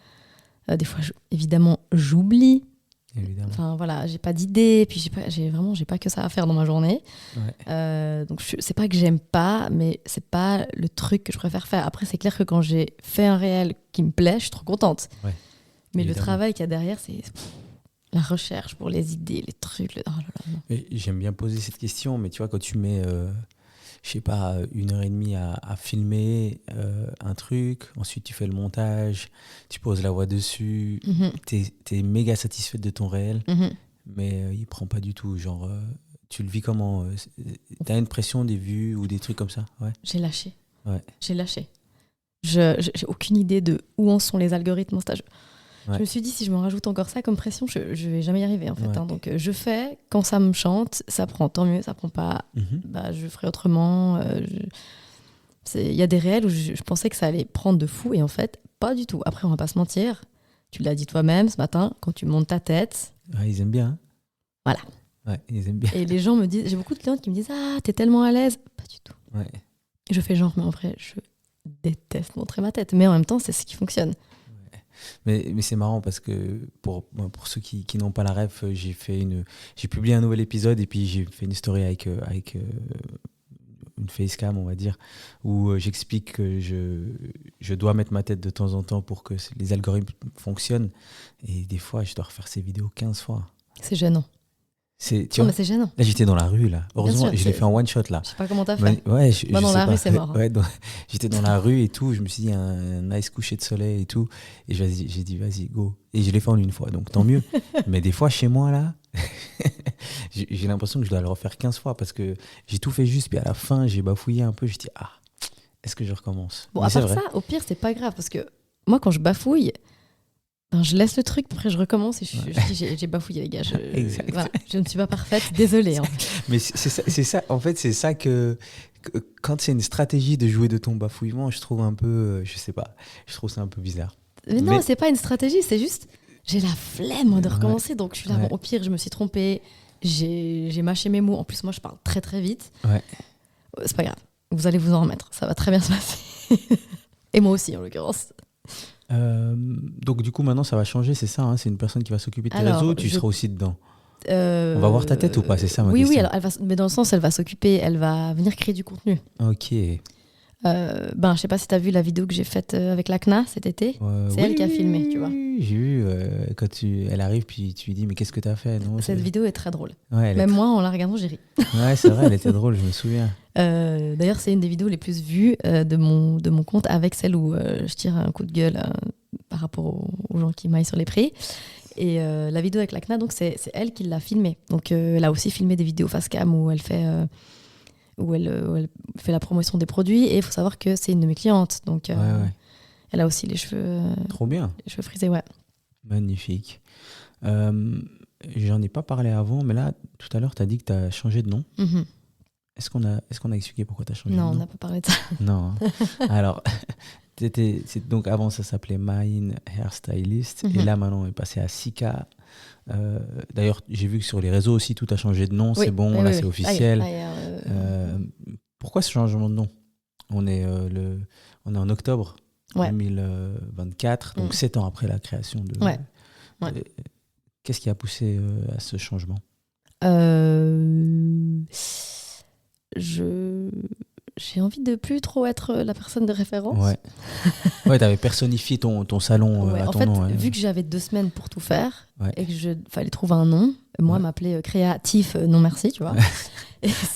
Des fois, évidemment, j'oublie. Évidemment. Enfin, voilà, j'ai pas d'idée. Puis, j'ai pas que ça à faire dans ma journée. Ouais. Donc, c'est pas que j'aime pas, mais c'est pas le truc que je préfère faire. Après, c'est clair que quand j'ai fait un réel qui me plaît, je suis trop contente. Ouais. Mais Évidemment. le travail qu'il y a derrière, c'est la recherche pour les idées, les trucs. Oh là là, non. J'aime bien poser cette question, mais tu vois, quand tu mets... je sais pas, 1h30 à filmer un truc, ensuite tu fais le montage, tu poses la voix dessus, t'es méga satisfaite de ton réel, mais il prend pas du tout, genre, tu le vis comment t'as une pression des vues ou des trucs comme ça? Ouais. J'ai lâché. Ouais. J'ai lâché. J'ai aucune idée de où en sont les algorithmes en stage. Ouais. Je me suis dit, si je me rajoute encore ça comme pression, je vais jamais y arriver en fait. Ouais. Donc je fais, quand ça me chante, ça prend, tant mieux, ça prend pas, je ferai autrement. Il y a des réels où je pensais que ça allait prendre de fou et en fait, pas du tout. Après, on va pas se mentir, tu l'as dit toi-même ce matin, quand tu montes ta tête. Ouais, ils aiment bien. Hein. Voilà. Ouais, ils aiment bien. Et les gens me disent, j'ai beaucoup de clientes qui me disent, ah, t'es tellement à l'aise. Pas du tout. Ouais. Et je fais genre, mais en vrai, je déteste montrer ma tête. Mais en même temps, c'est ce qui fonctionne. Mais c'est marrant parce que pour ceux qui n'ont pas la ref, j'ai publié un nouvel épisode et puis j'ai fait une story avec une facecam, on va dire, où j'explique que je dois mettre ma tête de temps en temps pour que les algorithmes fonctionnent. Et des fois, je dois refaire ces vidéos 15 fois. C'est gênant. Tu Non, vois, mais c'est gênant. là, j'étais dans la rue, là. Heureusement, sûr, je l'ai fait en one shot, là. Je sais pas comment t'as fait. Ouais, Moi, dans sais la pas. rue, c'est mort. Ouais, j'étais dans la rue et tout. Je me suis dit, un nice coucher de soleil et tout. Et j'ai dit, vas-y, go. Et je l'ai fait en une fois, donc tant mieux. Mais des fois, chez moi, là, j'ai l'impression que je dois le refaire 15 fois parce que j'ai tout fait juste. Puis à la fin, j'ai bafouillé un peu. Je dis, est-ce que je recommence? Bon, Mais à c'est part vrai. ça, au pire, c'est pas grave parce que moi, quand je bafouille, ben, je laisse le truc, après je recommence et je dis j'ai bafouillé, les gars. Exact. Voilà, je ne suis pas parfaite, désolée. Hein. Mais c'est ça, en fait, c'est ça que quand c'est une stratégie de jouer de ton bafouillement, je trouve un peu, je sais pas, je trouve ça un peu bizarre. Mais non, c'est pas une stratégie, c'est juste j'ai la flemme de recommencer. Donc je suis là, Ouais. bon, au pire, je me suis trompée, j'ai mâché mes mots. En plus, moi, je parle très très vite. Ouais. C'est pas grave, vous allez vous en remettre, ça va très bien se passer. Et moi aussi, en l'occurrence. Donc du coup, maintenant, ça va changer, c'est ça, hein, c'est une personne qui va s'occuper de tes Alors, réseaux, tu seras aussi dedans. On va voir ta tête ou pas, c'est ça ma Oui, question. alors, mais dans le sens, elle va s'occuper, elle va venir créer du contenu. Ok. Je sais pas si tu as vu la vidéo que j'ai faite avec l'ACNA cet été. C'est elle qui a filmé, tu vois. J'ai vu, quand elle arrive, puis tu lui dis, mais qu'est-ce que tu as fait? Non, Cette vidéo est très drôle. Ouais, Même moi, en la regardant, j'ai ri. Ouais, c'est vrai, elle était drôle, je me souviens. D'ailleurs, c'est une des vidéos les plus vues de mon compte, avec celle où je tire un coup de gueule par rapport aux gens qui maillent sur les prix. Et la vidéo avec l'ACNA, donc c'est elle qui l'a filmée. Donc elle a aussi filmé des vidéos face cam où elle fait la promotion des produits. Et il faut savoir que c'est une de mes clientes. Donc Ouais. elle a aussi les cheveux Trop bien. frisés, ouais. Magnifique. J'en ai pas parlé avant, mais là, tout à l'heure, tu as dit que tu as changé de nom. Mhm. Est-ce qu'on a expliqué pourquoi tu as changé Non, de on nom? n'a pas parlé de ça. Non. Hein. Alors, donc avant, ça s'appelait Mine Hairstylist. Et là, maintenant, on est passé à Sika. D'ailleurs, j'ai vu que sur les réseaux aussi, tout a changé de nom. Oui, C'est bon, oui, là, oui, c'est oui. officiel. Pourquoi Pourquoi ce changement de nom? On est en octobre Ouais. 2024, donc 7 ans après la création de... Ouais. Ouais. Qu'est-ce qui a poussé à ce changement? J'ai envie de plus trop être la personne de référence. Ouais, t'avais personnifié ton salon Ouais, à en ton fait, nom. Ouais. vu que j'avais 2 semaines pour tout faire Ouais. et que fallait trouver un nom, moi, m'appeler créatif, non merci, tu vois.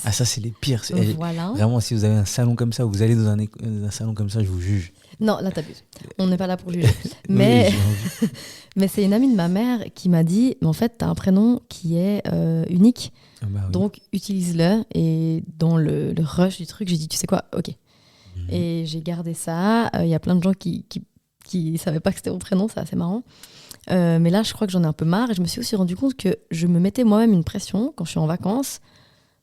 Ah, ça, c'est les pires. Voilà. Vraiment, si vous avez un salon comme ça, vous allez dans un salon comme ça, je vous juge. Non, là, t'abuses. On n'est pas là pour juger. Oui, Mais, j'ai envie. mais c'est une amie de ma mère qui m'a dit, mais en fait, t'as un prénom qui est unique, Ah bah oui. donc utilise-le. Et dans le rush du truc, j'ai dit, tu sais quoi, ok. Mhm. Et j'ai gardé ça. Il y a plein de gens qui savaient pas que c'était mon prénom, c'est assez marrant. Mais là, je crois que j'en ai un peu marre. Et je me suis aussi rendu compte que je me mettais moi-même une pression quand je suis en vacances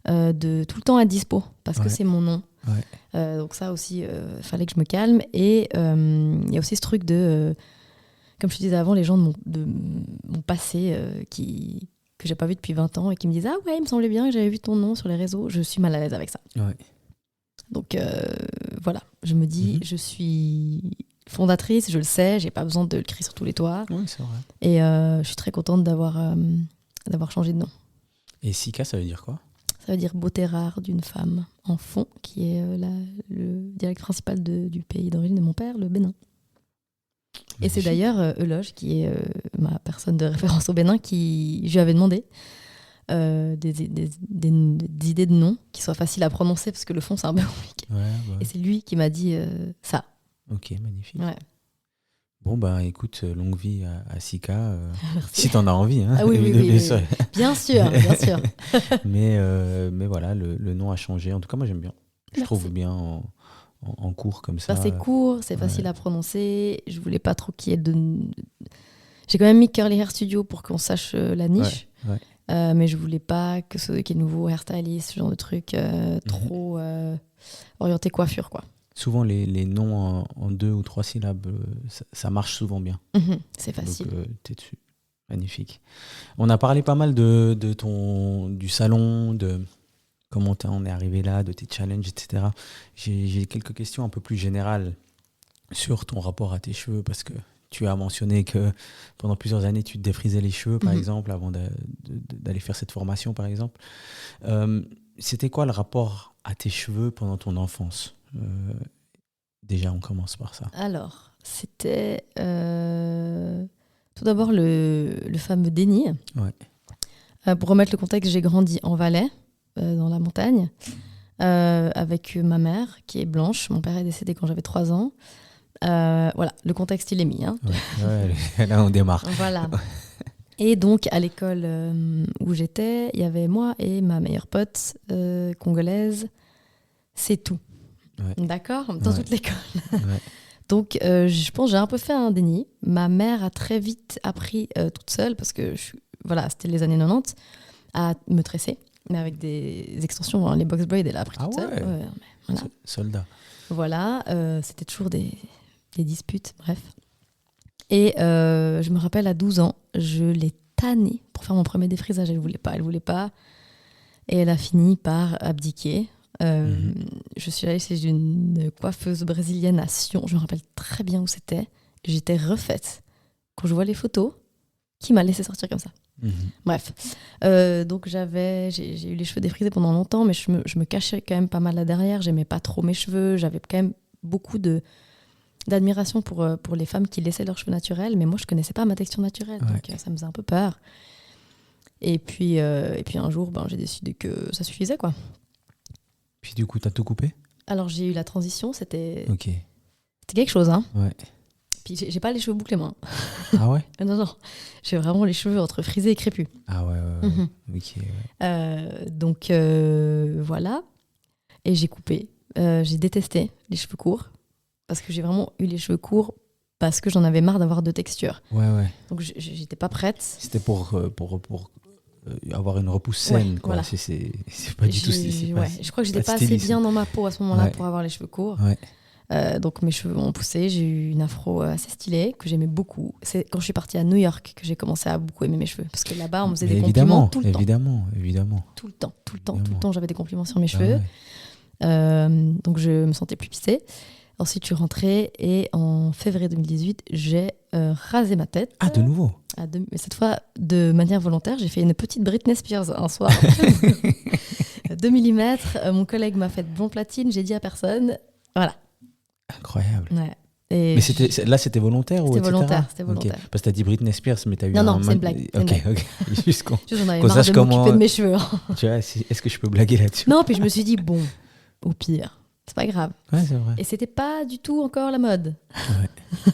de tout le temps être dispo, parce que c'est mon nom. Ouais. Donc ça aussi, fallait que je me calme. Et il y a aussi ce truc de, comme je te disais avant, les gens de mon passé que j'ai pas vu depuis 20 ans et qui me disent « Ah ouais, il me semblait bien que j'avais vu ton nom sur les réseaux. » Je suis mal à l'aise avec ça. Ouais. Donc voilà, je me dis, je suis fondatrice, je le sais, j'ai pas besoin de le crier sur tous les toits. Oui, c'est vrai. Et je suis très contente d'avoir changé de nom. Et Sika, ça veut dire quoi? Ça veut dire beauté rare d'une femme en fond, qui est le dialecte principal du pays d'origine de mon père, le Bénin. Et c'est d'ailleurs Euloge, qui est ma personne de référence au Bénin, qui je lui avais demandé des idées de noms qui soient faciles à prononcer, parce que le fond, c'est un peu compliqué. Ouais. Et c'est lui qui m'a dit ça. Ok, magnifique. Ouais. Bon, bah écoute, longue vie à Sika, Merci. si t'en as envie. Hein, Ah oui, bien sûr. Bien sûr, bien sûr. mais voilà, le nom a changé. En tout cas, moi, j'aime bien. Je Merci. trouve bien en cours comme ça. C'est court, c'est facile à prononcer. Je voulais pas trop qu'il y ait de... J'ai quand même mis Curly Hair Studio pour qu'on sache la niche. Ouais. Mais je voulais pas que ceux qui est nouveau, hairstylist, ce genre de truc trop orienté coiffure, quoi. Souvent, les noms en 2 ou 3 syllabes, ça marche souvent bien. C'est facile. Donc, t'es dessus. Magnifique. On a parlé pas mal du salon, de comment on est arrivé là, de tes challenges, etc. J'ai quelques questions un peu plus générales sur ton rapport à tes cheveux, parce que tu as mentionné que pendant plusieurs années, tu te défrisais les cheveux, par exemple, avant d'aller faire cette formation, par exemple. c'était quoi le rapport à tes cheveux pendant ton enfance? Déjà, on commence par ça. Alors, c'était tout d'abord le fameux déni. Ouais. Pour remettre le contexte, j'ai grandi en Valais, dans la montagne, avec ma mère qui est blanche. Mon père est décédé quand j'avais 3 ans. Voilà, le contexte, il est mis. Hein. Ouais, là, on démarre. Voilà. Et donc, à l'école où j'étais, il y avait moi et ma meilleure pote congolaise. C'est tout. Ouais. D'accord? Dans toute l'école. Ouais. Donc, je pense que j'ai un peu fait un déni. Ma mère a très vite appris toute seule, parce que voilà, c'était les années 90, à me tresser, mais avec des extensions, hein, les box braids, elle a appris toute seule. Ouais, voilà. Soldat. Voilà, c'était toujours des disputes, bref. Et je me rappelle, à 12 ans, je l'ai tannée pour faire mon premier défrisage. Elle voulait pas. Et elle a fini par abdiquer. Je suis allée chez une coiffeuse brésilienne à Sion. Je me rappelle très bien où c'était. J'étais refaite. Quand je vois les photos, qui m'a laissé sortir comme ça. Bref. Donc j'ai eu les cheveux défrisés pendant longtemps, mais je me cachais quand même pas mal là derrière. J'aimais pas trop mes cheveux. J'avais quand même beaucoup d'admiration pour les femmes qui laissaient leurs cheveux naturels, mais moi je connaissais pas ma texture naturelle, donc ça me faisait un peu peur. Et puis un jour, j'ai décidé que ça suffisait, quoi. Puis du coup, t'as tout coupé? Alors j'ai eu la transition, c'était C'était quelque chose, hein. Ouais. Puis j'ai pas les cheveux bouclés, moi. Ah ouais? Non, j'ai vraiment les cheveux entre frisés et crépus. Ah ouais. Ok. Ouais. Donc voilà, et j'ai coupé. J'ai détesté les cheveux courts, parce que j'ai vraiment eu les cheveux courts parce que j'en avais marre d'avoir de texture. Ouais. Donc j'étais pas prête. C'était pour avoir une repousse saine, quoi. Voilà. C'est pas du tout. Je crois que j'étais pas assez bien dans ma peau à ce moment-là pour avoir les cheveux courts. Ouais. Donc mes cheveux ont poussé. J'ai eu une afro assez stylée que j'aimais beaucoup. C'est quand je suis partie à New York que j'ai commencé à beaucoup aimer mes cheveux, parce que là-bas on me faisait des compliments tout le temps. Évidemment. Tout le temps, j'avais des compliments sur mes cheveux. Donc je me sentais plus pissée. Ensuite, je suis rentrée et en février 2018, j'ai rasé ma tête. Ah, de nouveau? Mais cette fois, de manière volontaire, j'ai fait une petite Britney Spears un soir. 2 mm. Mon collègue m'a fait blond platine, j'ai dit à personne. Voilà. Incroyable. Ouais. Et mais c'était volontaire? C'était ou etc. volontaire, c'était volontaire. Okay. Parce que t'as dit Britney Spears, mais t'as eu Non, c'est une blague. Ok. Juste j'en avais marre de m'occuper de mes cheveux. Tu vois, est-ce que je peux blaguer là-dessus? Non, puis je me suis dit, bon, au pire. C'est pas grave. Ouais, c'est vrai. Et c'était pas du tout encore la mode. Ouais.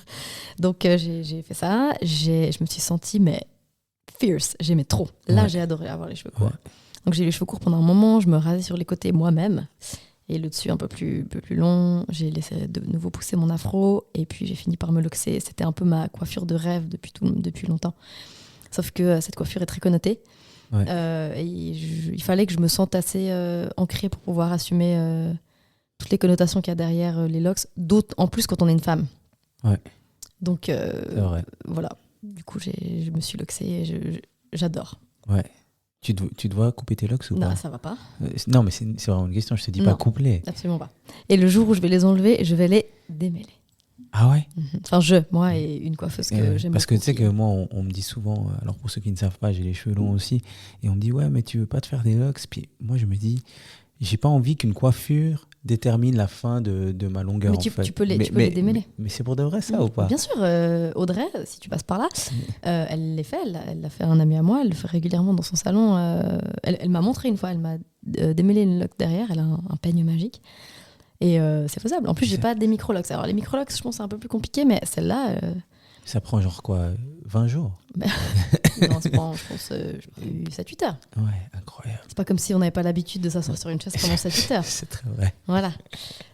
Donc j'ai fait ça. Je me suis sentie fierce. J'aimais trop. Là, j'ai adoré avoir les cheveux courts. Ouais. Donc j'ai eu les cheveux courts pendant un moment. Je me rasais sur les côtés moi-même. Et le dessus un peu plus long. J'ai laissé de nouveau pousser mon afro. Et puis j'ai fini par me luxer. C'était un peu ma coiffure de rêve depuis longtemps. Sauf que cette coiffure est très connotée. Ouais. Et il fallait que je me sente assez ancrée pour pouvoir assumer toutes les connotations qu'il y a derrière les locks, d'autres en plus quand on est une femme. Ouais. Donc c'est vrai. voilà. Du coup, je me suis luxée et j'adore. Ouais. Tu dois couper tes locks ou pas? Non, ça va pas. Non, mais c'est vraiment une question. Je te dis pas coupler. Absolument pas. Et le jour où je vais les enlever, je vais les démêler. Ah ouais? Enfin, moi et une coiffeuse que j'aime parce beaucoup. Que tu sais que moi, on me dit souvent, alors pour ceux qui ne savent pas, j'ai les cheveux longs aussi, et on me dit, ouais, mais tu veux pas te faire des locks? Puis moi, je me dis, j'ai pas envie qu'une coiffure détermine la fin de ma longueur. Mais tu peux les démêler. Mais c'est pour de vrai, ça, ou pas? Bien sûr, Audrey, si tu passes par là, elle les fait. Elle l'a fait à un ami à moi, elle le fait régulièrement dans son salon. Elle m'a montré une fois, elle m'a démêlé une lock derrière, elle a un peigne magique. Et c'est faisable. En plus, j'ai pas des micro-locks. Alors, les micro-locks, je pense, c'est un peu plus compliqué, mais celle-là... Ça prend genre quoi, 20 jours? Non, ça prend, je pense, 7-8 heures. Ouais, incroyable. C'est pas comme si on n'avait pas l'habitude de s'asseoir sur une chaise pendant 7-8 heures. C'est très vrai. Voilà.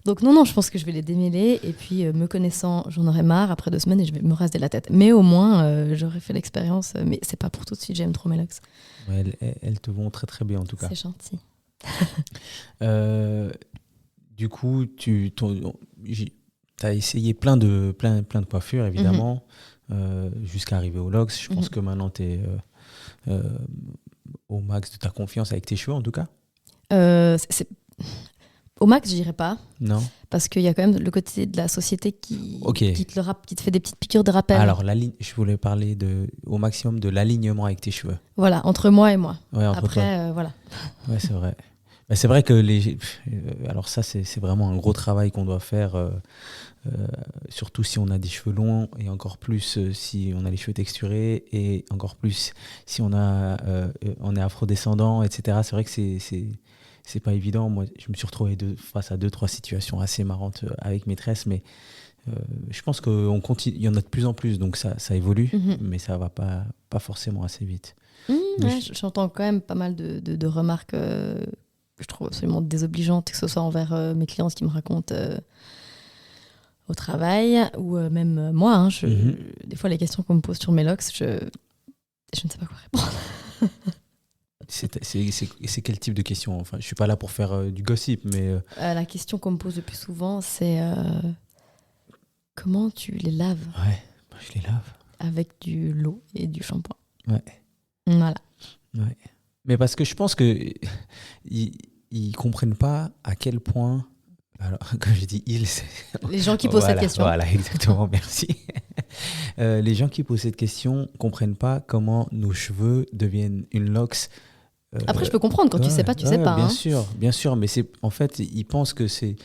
Donc non, je pense que je vais les démêler. Et puis, me connaissant, j'en aurai marre après 2 semaines et je vais me raser la tête. Mais au moins, j'aurais fait l'expérience. Mais c'est pas pour tout de suite, j'aime trop mes locks. Ouais, elles te vont très très bien en tout cas. C'est gentil. Du coup, t'as essayé plein de coiffures, évidemment, jusqu'à arriver au locks. Je pense que maintenant, t'es au max de ta confiance avec tes cheveux, en tout cas. Au max, je dirais pas. Non. Parce qu'il y a quand même le côté de la société qui te fait des petites piqûres de rappel. Alors, je voulais parler au maximum de l'alignement avec tes cheveux. Voilà, entre moi et moi. Ouais, après, voilà. Ouais, c'est vrai. Bah, c'est vrai que alors ça, c'est vraiment un gros travail qu'on doit faire, surtout si on a des cheveux longs, et encore plus si on a les cheveux texturés, et encore plus si on est afrodescendant, etc. C'est vrai que c'est pas évident. Moi, je me suis retrouvé face à 2-3 situations assez marrantes avec mes tresses, mais je pense qu'on continue, il y en a de plus en plus, donc ça évolue, mais ça va pas forcément assez vite. Ouais, j'entends quand même pas mal de remarques que je trouve absolument désobligeantes, que ce soit envers mes clientes qui me racontent au travail, ou même moi. Hein, des fois, les questions qu'on me pose sur mes locks, je ne sais pas quoi répondre. C'est quel type de question? Enfin, je suis pas là pour faire du gossip, mais... La question qu'on me pose le plus souvent, c'est comment tu les laves? Ouais, moi, je les lave. Avec de l'eau et du shampoing. Ouais. Voilà. Ouais. Mais parce que je pense que ils comprennent pas à quel point... Alors, quand je dis ils, c'est... Les gens qui posent cette question. Voilà, exactement, merci. Les gens qui posent cette question comprennent pas comment nos cheveux deviennent une locks. Après, je peux comprendre, quand tu sais pas, tu sais pas. Bien sûr, mais en fait, ils pensent que c'est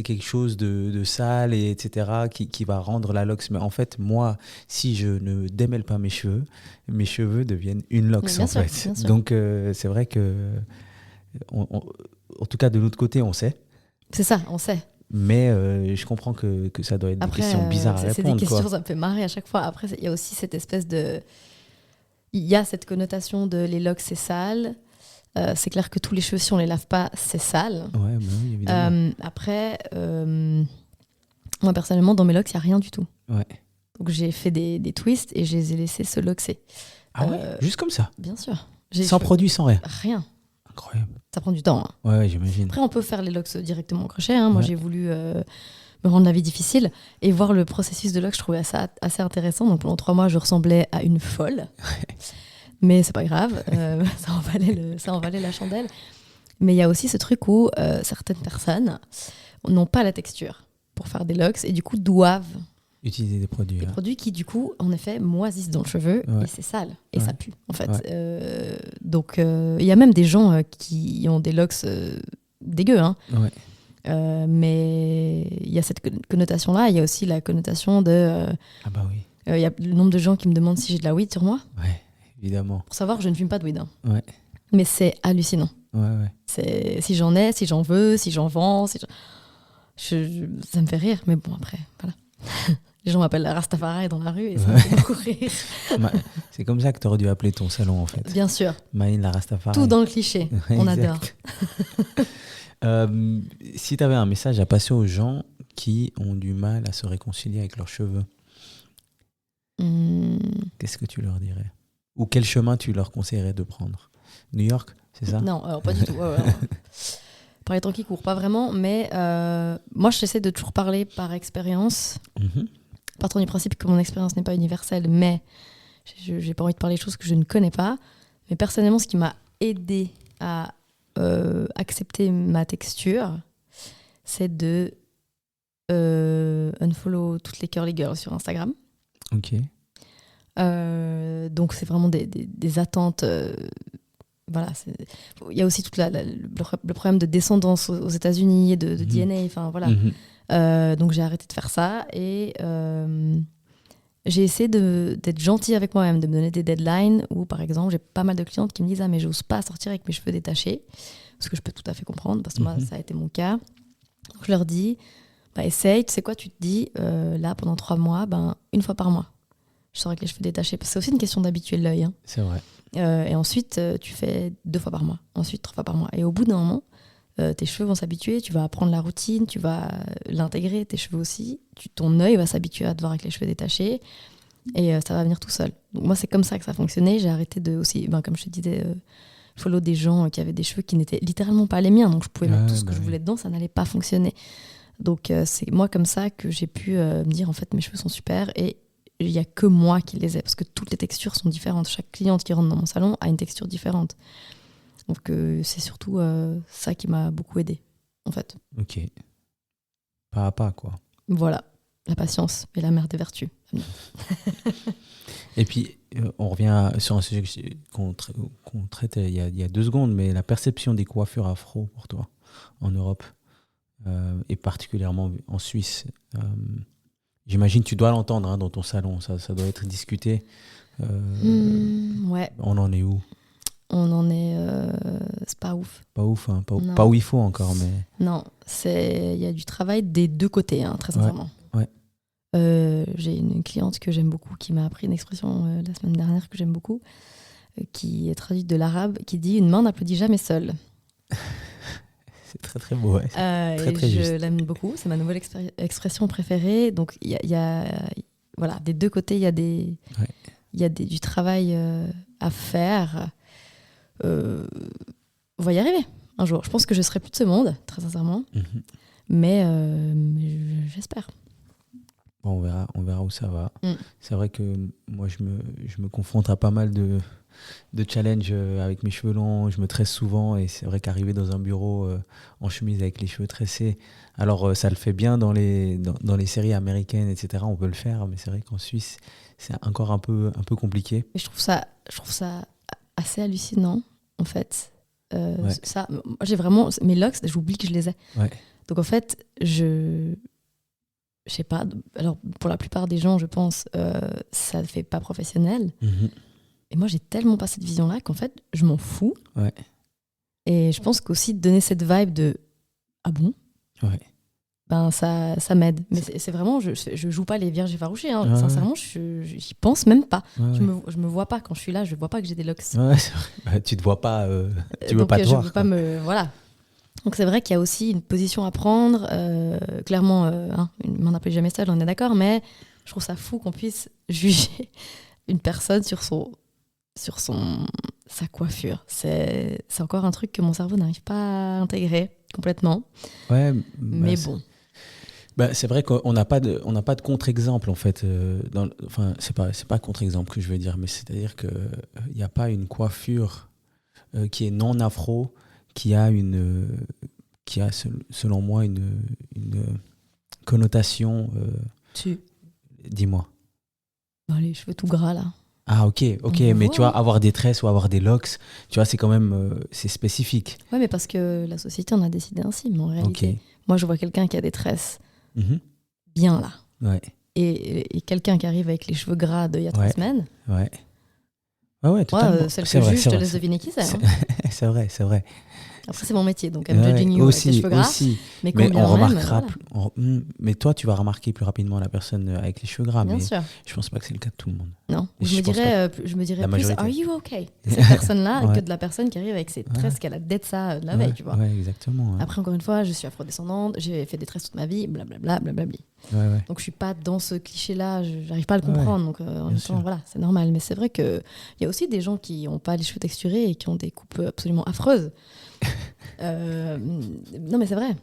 quelque chose de sale, etc., qui va rendre la locks. Mais en fait, moi, si je ne démêle pas mes cheveux deviennent une locks, en fait. Donc, c'est vrai que, en tout cas, de l'autre côté, on sait. C'est ça, on sait. Mais je comprends que ça doit être des questions bizarres à répondre. C'est des questions, ça me fait marrer à chaque fois. Après, il y a aussi cette espèce de... Il y a cette connotation de les locks, c'est sale. C'est clair que tous les cheveux, si on les lave pas, c'est sale. Ouais, bah oui, évidemment. Après, moi, personnellement, dans mes locks, il n'y a rien du tout. Ouais. Donc, j'ai fait des twists et je les ai laissés se loxer. Ah ouais, juste comme ça? Bien sûr. Sans produit, sans rien? Rien. Incroyable. Ça prend du temps. Hein. Ouais, j'imagine. Après, on peut faire les locks directement au crochet. Hein. Moi, j'ai voulu me rendre la vie difficile et voir le processus de locks. Je trouvais ça assez intéressant. Donc, pendant 3 mois, je ressemblais à une folle. Mais c'est pas grave. Ça en valait la chandelle. Mais il y a aussi ce truc où certaines personnes n'ont pas la texture pour faire des locks et du coup doivent utiliser des produits. Des produits qui, du coup, en effet, moisissent dans le cheveu et c'est sale et ça pue, en fait. Ouais. Donc, il y a même des gens qui ont des locks dégueux. Hein. Ouais. Mais il y a cette connotation-là. Il y a aussi la connotation de... ah bah oui. Il y a le nombre de gens qui me demandent si j'ai de la weed sur moi. Ouais, évidemment. Pour savoir, je ne fume pas de weed. Hein. Ouais. Mais c'est hallucinant. Ouais. C'est, si j'en ai, si j'en veux, si j'en vends, ça me fait rire. Mais bon, après, voilà. Les gens m'appellent la Rastafari dans la rue et ça me fait beaucoup rire. C'est comme ça que tu aurais dû appeler ton salon, en fait. Bien sûr. Maïn la Rastafari. Tout dans le cliché. On adore. Si tu avais un message à passer aux gens qui ont du mal à se réconcilier avec leurs cheveux, qu'est-ce que tu leur dirais? Ou quel chemin tu leur conseillerais de prendre? New York, c'est ça? Non, alors pas du tout. Par les temps qui courent, pas vraiment. Mais moi, j'essaie de toujours parler par expérience. Partant du principe que mon expérience n'est pas universelle, mais j'ai pas envie de parler de choses que je ne connais pas. Mais personnellement, ce qui m'a aidé à accepter ma texture, c'est de unfollow toutes les curly girls sur Instagram. Ok. Donc c'est vraiment des attentes. Voilà, il y a aussi tout le problème de descendance aux États-Unis et de DNA. Enfin voilà. Donc j'ai arrêté de faire ça et j'ai essayé d'être gentille avec moi-même, de me donner des deadlines où, par exemple, j'ai pas mal de clientes qui me disent « Ah, mais j'ose pas sortir avec mes cheveux détachés », ce que je peux tout à fait comprendre, parce que moi, ça a été mon cas. Donc, je leur dis « Essaye, tu sais quoi, tu te dis, là, pendant 3 mois, une fois par mois, je sors avec les cheveux détachés. » Parce que c'est aussi une question d'habituer l'œil. Hein. C'est vrai. Et ensuite, tu fais 2 fois par mois, ensuite 3 fois par mois. Et au bout d'un moment, tes cheveux vont s'habituer, tu vas apprendre la routine, tu vas l'intégrer, tes cheveux aussi. Ton œil va s'habituer à te voir avec les cheveux détachés et ça va venir tout seul. Donc moi, c'est comme ça que ça a fonctionné. J'ai arrêté de aussi, comme je te disais, follow des gens qui avaient des cheveux qui n'étaient littéralement pas les miens. Donc je pouvais mettre tout ce que je voulais dedans, ça n'allait pas fonctionner. Donc c'est moi comme ça que j'ai pu me dire en fait mes cheveux sont super et il n'y a que moi qui les ai parce que toutes les textures sont différentes. Chaque cliente qui rentre dans mon salon a une texture différente. Donc c'est surtout ça qui m'a beaucoup aidée, en fait. Ok. Pas à pas, quoi. Voilà, la patience est la mère des vertus. Et puis, on revient sur un sujet qu'on traite il y a 2 secondes, mais la perception des coiffures afro pour toi en Europe, et particulièrement en Suisse. J'imagine que tu dois l'entendre dans ton salon, ça doit être discuté. Ouais. On en est où? On en est... c'est pas ouf. Pas ouf, hein, Non. pas où il faut encore, mais... Non, il y a du travail des deux côtés, hein, très sincèrement. Ouais. J'ai une cliente que j'aime beaucoup, qui m'a appris une expression la semaine dernière que j'aime beaucoup, qui est traduite de l'arabe, qui dit « Une main n'applaudit jamais seule ». C'est très très beau, ouais. Très, très je juste. l'aime beaucoup, c'est ma nouvelle expression préférée. Donc, il y a voilà, des deux côtés, il y a, du travail à faire. On va y arriver un jour. Je pense que je serai plus de ce monde, très sincèrement. Mhm. Mais j'espère. Bon, on verra où ça va. Mm. C'est vrai que moi, je me confronte à pas mal de challenges avec mes cheveux longs. Je me tresse souvent et c'est vrai qu'arriver dans un bureau en chemise avec les cheveux tressés, alors ça le fait bien dans les séries américaines, etc. On peut le faire, mais c'est vrai qu'en Suisse, c'est encore un peu compliqué. Mais je trouve ça assez hallucinant, en fait. Ouais. Ça, moi, j'ai vraiment... Mes locks, j'oublie que je les ai. Ouais. Donc, en fait, je sais pas... Alors, pour la plupart des gens, je pense, ça ne fait pas professionnel. Mhm. Et moi, j'ai tellement pas cette vision-là qu'en fait, je m'en fous. Ouais. Et je pense qu'aussi, donner cette vibe de « Ah bon ?» Ouais. Ben, ça m'aide. Mais c'est vraiment... Je joue pas les vierges effarouchées. Hein. Ouais. Sincèrement, j'y pense même pas. Ouais, Je me vois pas. Quand je suis là, je vois pas que j'ai des locks. Ouais, c'est vrai. Bah, tu te vois pas, tu veux Donc, pas te je voir. veux pas me... Voilà. Donc c'est vrai qu'il y a aussi une position à prendre. Clairement, une main n'appelle jamais seule, on est d'accord, mais je trouve ça fou qu'on puisse juger une personne sur sa coiffure. C'est encore un truc que mon cerveau n'arrive pas à intégrer complètement. Ouais, Mais bon. C'est vrai qu'on n'a pas de contre-exemple en fait. Enfin, c'est pas contre-exemple que je veux dire, mais c'est-à-dire que il n'y a pas une coiffure qui est non afro qui a selon moi une connotation. Dis-moi. Les cheveux tout gras là. Ah ok, On mais voit, tu vois, hein. avoir des tresses ou avoir des locks, tu vois, c'est quand même c'est spécifique. Ouais, mais parce que la société en a décidé ainsi. Mais en réalité, moi je vois quelqu'un qui a des tresses bien là. Ouais. Et quelqu'un qui arrive avec les cheveux gras d'il y a 3 semaines. Ouais. Ouais, totalement. Celle que je juge, je te laisse deviner qui c'est. Hein. C'est vrai. Après, c'est mon métier, donc I'm judging you avec les cheveux gras. Mais on remarquera. Voilà. Mais toi, tu vas remarquer plus rapidement la personne avec les cheveux gras. Bien mais sûr. Je pense pas que c'est le cas de tout le monde. Non. Et Je me dirais la plus, majorité. are you okay? Cette personne-là Ouais. que de la personne qui arrive avec ses tresses qu'elle a d'être ça de la veille, tu vois. Ouais, exactement. Ouais. Après, encore une fois, je suis afrodescendante, j'ai fait des tresses toute ma vie, blablabla, blablabli. Ouais. Donc, je suis pas dans ce cliché-là, j'arrive pas à le comprendre. Donc, en même temps, voilà, c'est normal. Mais c'est vrai qu'il y a aussi des gens qui n'ont pas les cheveux texturés et qui ont des coupes absolument affreuses. Non, mais c'est vrai.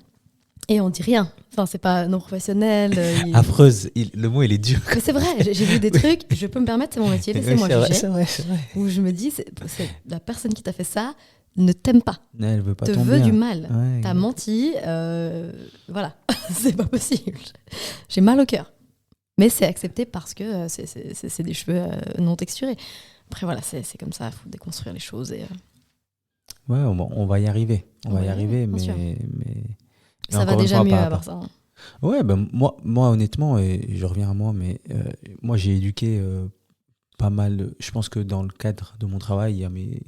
Et on dit rien. Enfin, c'est pas non professionnel. Affreuse, le mot il est dur. Mais c'est vrai, j'ai vu des trucs, je peux me permettre, c'est mon métier, laissez-moi juger. C'est vrai. Où je me dis, c'est la personne qui t'a fait ça ne t'aime pas. Non, elle veut pas te ton veut bien. du mal. Ouais, T'as menti. Voilà, c'est pas possible. J'ai mal au cœur. Mais c'est accepté parce que c'est des cheveux non texturés. Après, voilà, c'est comme ça, il faut déconstruire les choses. Et, Ouais, on va y arriver. On va y arriver, bien sûr. mais ça va déjà mieux à part ça. Hein. Ouais, ben moi honnêtement, et je reviens à moi, mais moi j'ai éduqué pas mal. Je pense que dans le cadre de mon travail, il y a mes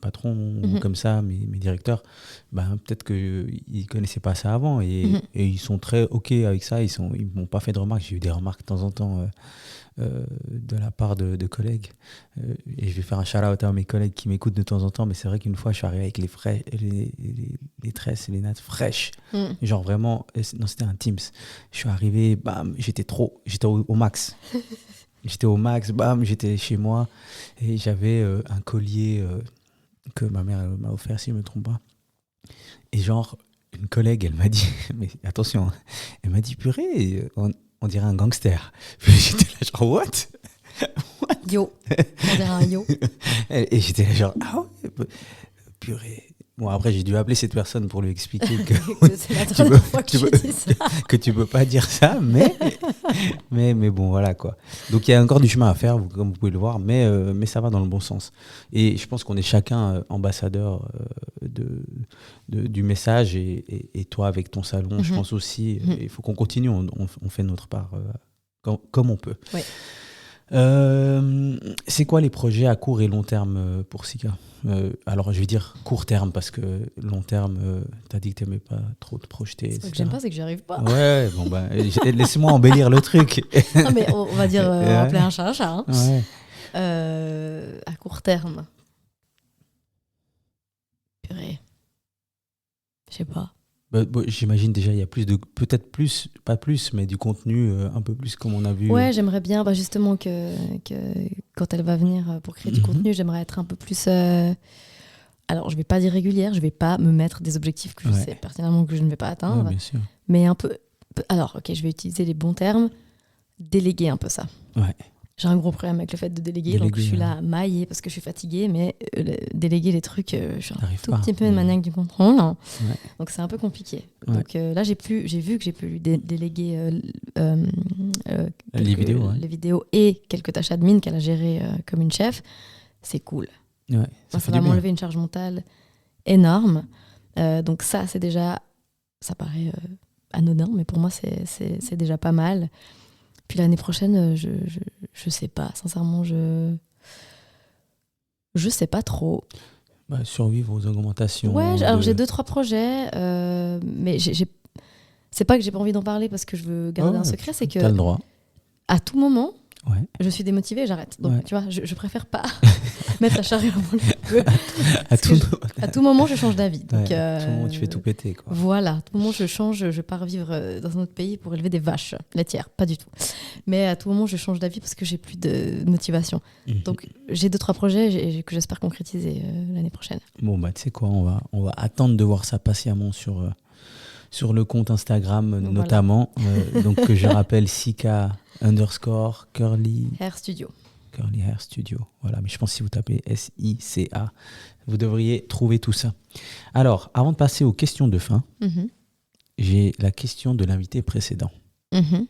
patrons comme ça, mes directeurs, ben, peut-être qu'ils ne connaissaient pas ça avant et ils sont très OK avec ça. Ils m'ont pas fait de remarques. J'ai eu des remarques de temps en temps de la part de collègues. Et je vais faire un shout-out à mes collègues qui m'écoutent de temps en temps, mais c'est vrai qu'une fois, je suis arrivé avec les tresses et les nattes fraîches. Genre vraiment, non, c'était un Teams. Je suis arrivé, bam, j'étais au max. J'étais au max, bam, j'étais chez moi et j'avais un collier que ma mère m'a offert, si je ne me trompe pas. Et genre, une collègue, elle m'a dit, mais attention, hein, elle m'a dit, purée, on dirait un gangster. J'étais là genre, what? Yo, on dirait un yo. Et j'étais là genre, ah ouais, purée. Bon, après, j'ai dû appeler cette personne pour lui expliquer que, Que c'est la tu troisième peux- fois que tu je peux- dis ça. que tu peux pas dire ça, mais bon, voilà quoi. Donc, il y a encore du chemin à faire, comme vous pouvez le voir, mais ça va dans le bon sens. Et je pense qu'on est chacun ambassadeur du message, et toi avec ton salon, je Mhm. pense aussi, Mhm. il faut qu'on continue, on fait notre part comme on peut. Oui. C'est quoi les projets à court et long terme pour Sika? Alors, je vais dire court terme parce que long terme, tu as dit que tu n'aimais pas trop te projeter. C'est pas que etc. j'aime pas, c'est que j'y arrive pas. Ouais, bon, bah, laissez-moi embellir le truc. Non, mais on va dire, on va Ouais. appeler un chat un chat. Hein. Ouais. À court terme. Purée. Je sais pas. Bon, j'imagine déjà, il y a peut-être plus, pas plus, mais du contenu un peu plus comme on a vu. Ouais, j'aimerais bien, justement, que quand elle va venir pour créer du Mhm. contenu, j'aimerais être un peu plus. Alors, je vais pas dire régulière, je vais pas me mettre des objectifs que je Ouais. sais pertinemment que je ne vais pas atteindre, Ouais, bien sûr. mais un peu. Alors, ok, je vais utiliser les bons termes. Déléguer un peu ça. Ouais. J'ai un gros problème avec le fait de déléguer, donc je Déléguer, suis là ouais. à mailler parce que je suis fatiguée, mais déléguer les trucs, je suis un T'arrives tout pas. petit peu une maniaque du contrôle, Ouais. donc c'est un peu compliqué. Ouais. Donc là, j'ai vu que j'ai pu lui déléguer Les vidéos, ouais. les vidéos et quelques tâches admin qu'elle a gérées comme une chef. C'est cool. Ouais, Moi, ça ça fait va du bien. m'enlever une charge mentale énorme. Donc ça, c'est déjà, ça paraît anodin, mais pour moi, c'est déjà pas mal. Puis l'année prochaine, je sais pas. Sincèrement, je sais pas trop. Bah, survivre aux augmentations. Ouais, alors j'ai 2-3 projets, mais c'est pas que j'ai pas envie d'en parler parce que je veux garder un secret, c'est que T'as le droit. à tout moment, Ouais. je suis démotivée et j'arrête. Donc, Ouais. tu vois, je préfère pas mettre la charrue avant le feu. À Parce tout, que à tout moment, je change d'avis. Donc, ouais, à tout moment, tu fais tout péter, quoi. Voilà, à tout moment, je change, je pars vivre dans un autre pays pour élever des vaches laitières. Pas du tout. Mais à tout moment, je change d'avis parce que j'ai plus de motivation. Mhm. Donc, j'ai 2-3 projets que j'espère concrétiser l'année prochaine. Bon, bah, tu sais quoi, on va attendre de voir ça patiemment sur le compte Instagram, Voilà. notamment. Donc, que je rappelle, Sika_Curly Hair Studio. Hair Studio. Voilà, mais je pense que si vous tapez SICA, vous devriez trouver tout ça. Alors, avant de passer aux questions de fin, Mhm. j'ai la question de l'invité précédent. Mhm.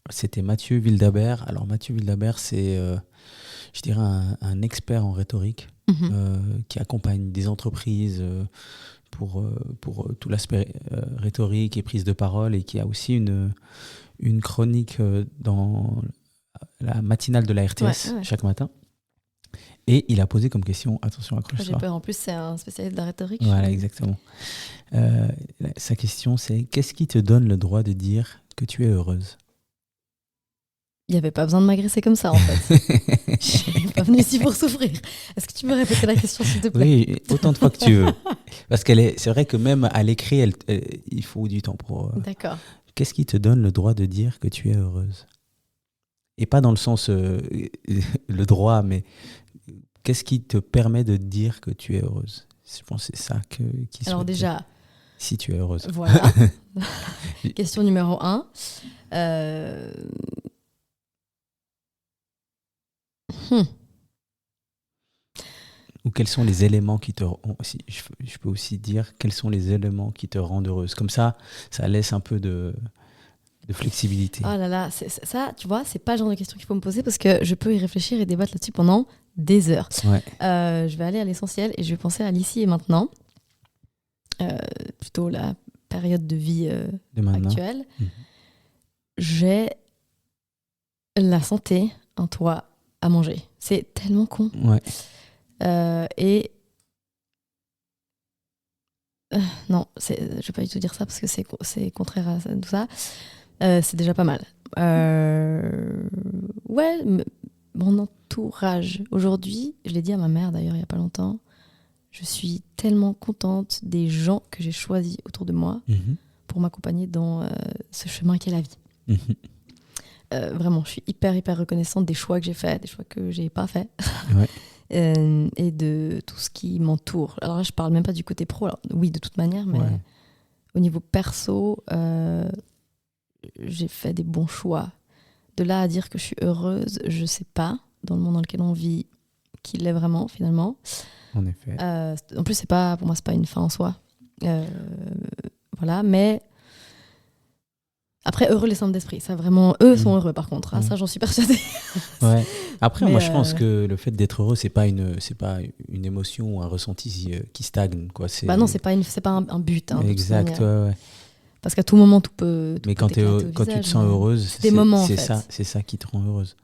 C'était Mathieu Wildabert. Alors, Mathieu Wildabert, c'est, je dirais, un expert en rhétorique Mhm. qui accompagne des entreprises pour tout l'aspect rhétorique et prise de parole, et qui a aussi une chronique dans la matinale de la RTS Ouais. chaque matin. Et il a posé comme question, attention, J'ai accroche-toi. peur. En plus, c'est un spécialiste de la rhétorique. Voilà, exactement. Sa question, c'est: qu'est-ce qui te donne le droit de dire que tu es heureuse? Il n'y avait pas besoin de m'agresser comme ça, en fait. Je suis pas venue ici pour souffrir. Est-ce que tu peux répéter la question, s'il te plaît? Oui, autant de fois que tu veux. Parce c'est vrai que même à l'écrit, il faut du temps pour. D'accord. Qu'est-ce qui te donne le droit de dire que tu es heureuse? Et pas dans le sens le droit, mais qu'est-ce qui te permet de dire que tu es heureuse? Je pense que c'est ça qui Alors souhaite, déjà, si tu es heureuse. voilà. Question numéro 1. Ou quels sont les éléments qui te... Je peux aussi dire quels sont les éléments qui te rendent heureuse. Comme ça laisse un peu de flexibilité. Oh là là, ça, tu vois, c'est pas le genre de question qu'il faut me poser parce que je peux y réfléchir et débattre là-dessus pendant des heures. Ouais. Je vais aller à l'essentiel et je vais penser à l'ici et maintenant. Plutôt la période de vie De maintenant. actuelle. Mhm. J'ai la santé, un toit, à manger. C'est tellement con. Ouais. Et non, je vais pas du tout dire ça parce que c'est contraire à tout ça. C'est déjà pas mal. Ouais, mon entourage. Aujourd'hui, je l'ai dit à ma mère d'ailleurs il y a pas longtemps, je suis tellement contente des gens que j'ai choisis autour de moi Mhm. pour m'accompagner dans ce chemin qu'est la vie. Mhm. Vraiment, je suis hyper reconnaissante des choix que j'ai faits, des choix que j'ai pas faits. Ouais. Et de tout ce qui m'entoure. Alors là, je parle même pas du côté pro. Alors, oui, de toute manière, mais Ouais. au niveau perso, j'ai fait des bons choix. De là à dire que je suis heureuse, je sais pas. Dans le monde dans lequel on vit, qu'il l'est vraiment, finalement. En effet. En plus, pour moi, c'est pas une fin en soi. Voilà, mais... Après, heureux les simples d'esprit. Ça, vraiment, eux sont heureux, par contre. Ça, j'en suis persuadée. Ouais. Après, Mais moi, je pense que le fait d'être heureux, c'est pas une émotion ou un ressenti qui stagne, quoi. Bah non, c'est pas un but. Hein, exact, ouais. Parce qu'à tout moment, tout peut mais quand tu te sens heureuse, c'est ça qui te rend heureuse.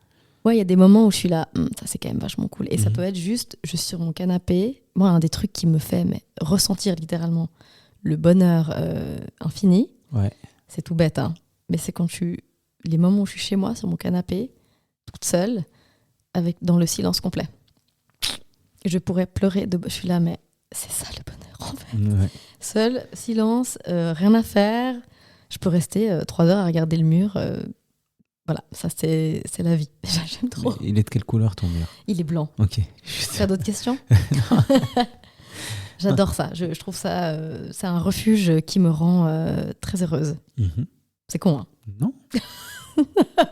Ouais, il y a des moments où je suis là, ça c'est quand même vachement cool. Et ça peut être juste, je suis sur mon canapé. Moi, un des trucs qui me fait ressentir littéralement le bonheur infini, c'est tout bête, hein. Mais c'est les moments où je suis chez moi, sur mon canapé, toute seule, dans le silence complet. Et je pourrais pleurer. Je suis là, mais c'est ça le bonheur, en fait. Ouais. Seul, silence, rien à faire. Je peux rester 3 heures à regarder le mur. Voilà, ça c'est la vie. J'aime trop. Mais il est de quelle couleur ton mur? Il est blanc. Ok. Tu as d'autres questions? J'adore ça. Je trouve ça, c'est un refuge qui me rend très heureuse. C'est con, hein? Non.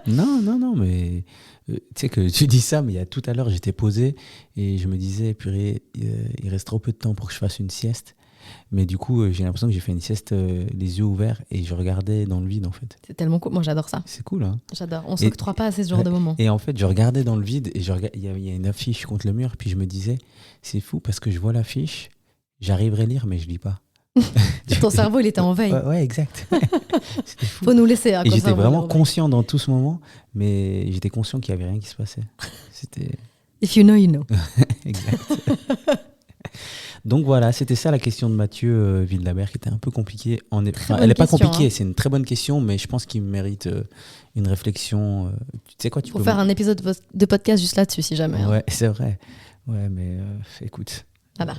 non, mais tu sais que tu dis ça, mais il y a tout à l'heure, j'étais posé et je me disais, purée, il reste trop peu de temps pour que je fasse une sieste. Mais du coup, j'ai l'impression que j'ai fait une sieste les yeux ouverts et je regardais dans le vide, en fait. C'est tellement cool. Moi, j'adore ça. C'est cool, hein? J'adore. On ne s'octroie pas assez ce genre de moments. Et en fait, je regardais dans le vide et il y a une affiche contre le mur. Puis je me disais, c'est fou parce que je vois l'affiche, j'arriverai à lire, mais je lis pas. Ton cerveau, il était en veille. Ouais, exact. Faut nous laisser. Et j'étais vraiment conscient dans tout ce moment, mais j'étais conscient qu'il n'y avait rien qui se passait. C'était... If you know, you know. Exact. Donc voilà, c'était ça la question de Mathieu Vildelabert, qui était un peu compliquée. Elle n'est pas compliquée, c'est une très bonne question, mais je pense qu'il mérite une réflexion. Tu sais quoi, faut faire un épisode de podcast juste là-dessus, si jamais. Ouais, c'est vrai. Ouais, mais écoute. Voilà.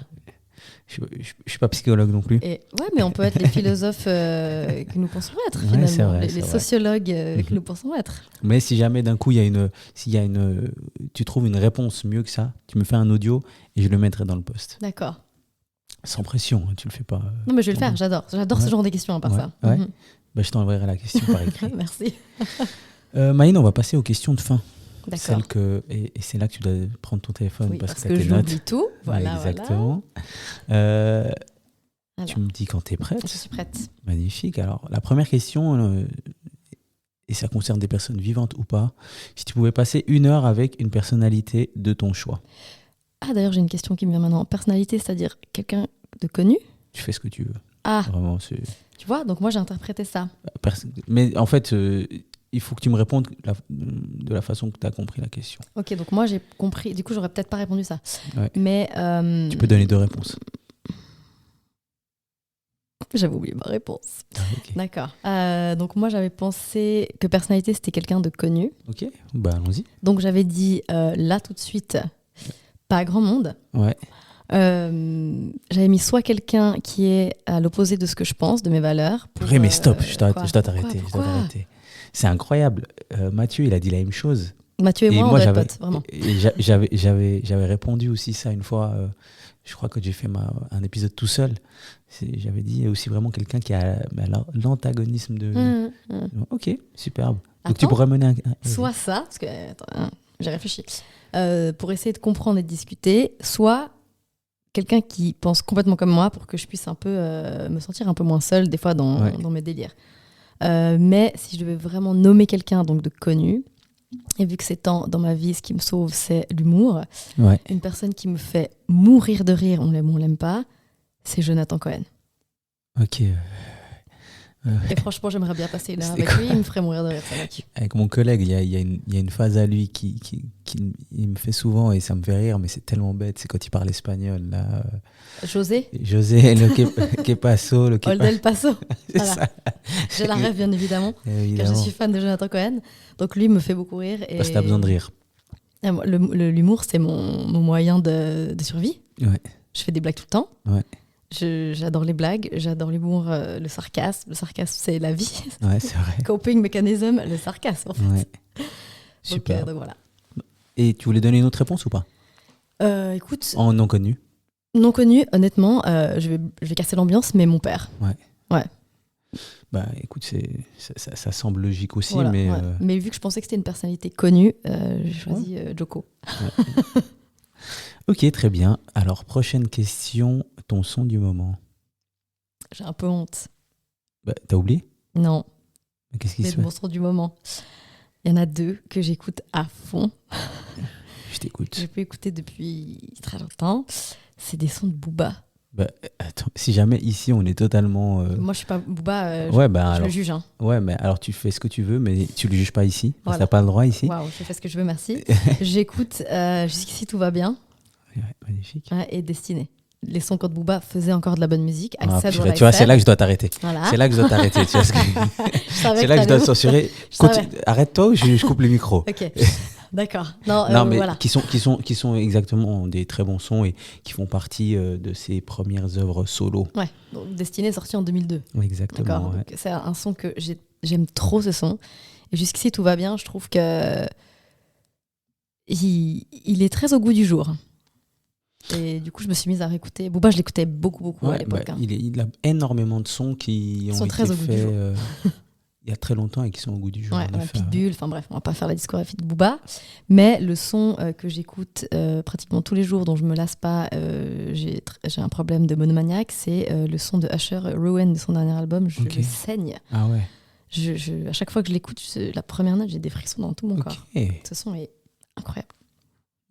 Je suis pas psychologue non plus. Ouais, mais on peut être les philosophes que nous pensons être, finalement. Ouais, c'est vrai, les sociologues que nous pensons être. Mais si jamais d'un coup, tu trouves une réponse mieux que ça, tu me fais un audio et je le mettrai dans le post. D'accord. Sans pression, hein, tu le fais pas. Non, mais je vais le faire, j'adore ce genre de questions à part ça. Ouais. Bah, je t'enverrai la question par écrit. Merci. Maïne, on va passer aux questions de fin. D'accord. Et c'est là que tu dois prendre ton téléphone parce que tu as que tes notes. j'oublie tout. Voilà, exactement. Voilà. Tu me dis quand tu es prête. Je suis prête. Magnifique. Alors, la première question, et ça concerne des personnes vivantes ou pas, si tu pouvais passer 1 heure avec une personnalité de ton choix. Ah, d'ailleurs, j'ai une question qui me vient maintenant. Personnalité, c'est-à-dire quelqu'un de connu? Tu fais ce que tu veux. Ah, vraiment, tu vois, donc moi j'ai interprété ça. Mais en fait, il faut que tu me répondes de la façon que tu as compris la question. Ok, donc moi j'ai compris. Du coup, j'aurais peut-être pas répondu ça. Ouais. Mais tu peux donner 2 réponses. J'avais oublié ma réponse. Okay. D'accord. Donc moi j'avais pensé que personnalité c'était quelqu'un de connu. Ok, bah allons-y. Donc j'avais dit là tout de suite, pas grand monde. Ouais. J'avais mis soit quelqu'un qui est à l'opposé de ce que je pense, de mes valeurs. Mais stop, je dois t'arrêter. C'est incroyable. Mathieu, il a dit la même chose. Mathieu et moi, on doit être potes, vraiment. J'avais répondu aussi ça une fois. Je crois que j'ai fait un épisode tout seul. J'avais dit aussi vraiment quelqu'un qui a l'antagonisme de... Ok, superbe. Donc tu pourrais mener soit ça, parce que j'ai réfléchi, pour essayer de comprendre et de discuter, soit quelqu'un qui pense complètement comme moi pour que je puisse un peu me sentir un peu moins seule des fois dans mes délires. Mais si je devais vraiment nommer quelqu'un donc de connu, et vu que c'est dans ma vie, ce qui me sauve, c'est l'humour, une personne qui me fait mourir de rire, on l'aime ou on l'aime pas, c'est Jonathan Cohen. Ok. Et franchement, j'aimerais bien passer une heure avec lui, il me ferait mourir de rire. Avec mon collègue, il y a une phase à lui qui il me fait souvent et ça me fait rire, mais c'est tellement bête, c'est quand il parle espagnol. Là. José, le que paso. Ol del Paso. C'est ça. J'ai la rêve, bien évidemment, car je suis fan de Jonathan Cohen. Donc lui me fait beaucoup rire. Et... Parce que t'as besoin de rire. L'humour, c'est mon moyen de survie. Ouais. Je fais des blagues tout le temps. Ouais. J'adore les blagues, j'adore l'humour, le sarcasme. Le sarcasme, c'est la vie. Ouais, c'est vrai. Coping mechanism, le sarcasme, en fait. Ouais. Super. Donc voilà. Et tu voulais donner une autre réponse ou pas? Écoute. En non connu? Non connu, honnêtement, je vais casser l'ambiance, mais mon père. Ouais. Bah écoute, ça semble logique aussi, voilà, mais... Mais vu que je pensais que c'était une personnalité connue, j'ai choisi Joko. Ouais. Ok, très bien. Alors, prochaine question, ton son du moment. J'ai un peu honte. Bah, t'as oublié? Non, Qu'est-ce qui mais se de fait? mon son du moment. Il y en a deux que j'écoute à fond. Je t'écoute. J'ai pu écouter depuis très longtemps. C'est des sons de Booba. Bah, attends, si jamais ici on est totalement. Moi, je suis pas Booba, Ouais, bah je alors. le juge. Hein. Ouais, mais alors tu fais ce que tu veux, mais tu le juges pas ici. Parce que Voilà. t'as pas le droit ici. Waouh, je fais ce que je veux, merci. J'écoute Jusqu'ici tout va bien Ouais, magnifique. et Destiné. Les sons quand Booba faisait encore de la bonne musique. I Ah, said purée, what I tu vois, c'est said. là que je dois t'arrêter. Voilà. C'est là que je dois t'arrêter. Tu vois ce que- Je savais C'est là que je dois t'allais- censurer. Je savais. Arrête-toi ou je coupe le micro. Ok, d'accord. Non, Non, mais voilà. qui sont exactement des très bons sons et qui font partie de ses premières œuvres solo. Ouais, donc Destiné est sorti en 2002. Exactement. D'accord. Ouais. Donc, c'est un son que j'aime trop ce son. Et jusqu'ici tout va bien. Je trouve que il est très au goût du jour. Et du coup, je me suis mise à réécouter. Booba, je l'écoutais beaucoup à Ouais, l'époque. bah, Hein. il a énormément de sons qui ont sont été très au goût du faits jour. il y a très longtemps et qui sont au goût du jour. Ouais, en effet. Pitbull, enfin bref, on va pas faire la discographie de Booba. Mais le son que j'écoute pratiquement tous les jours, dont je me lasse pas, j'ai un problème de monomaniaque, c'est le son de Usher, Ruin, de son dernier album. Je Ok. saigne. Ah ouais. À chaque fois que je l'écoute, la première note, j'ai des frissons dans tout mon corps. Ok. Ce son est incroyable.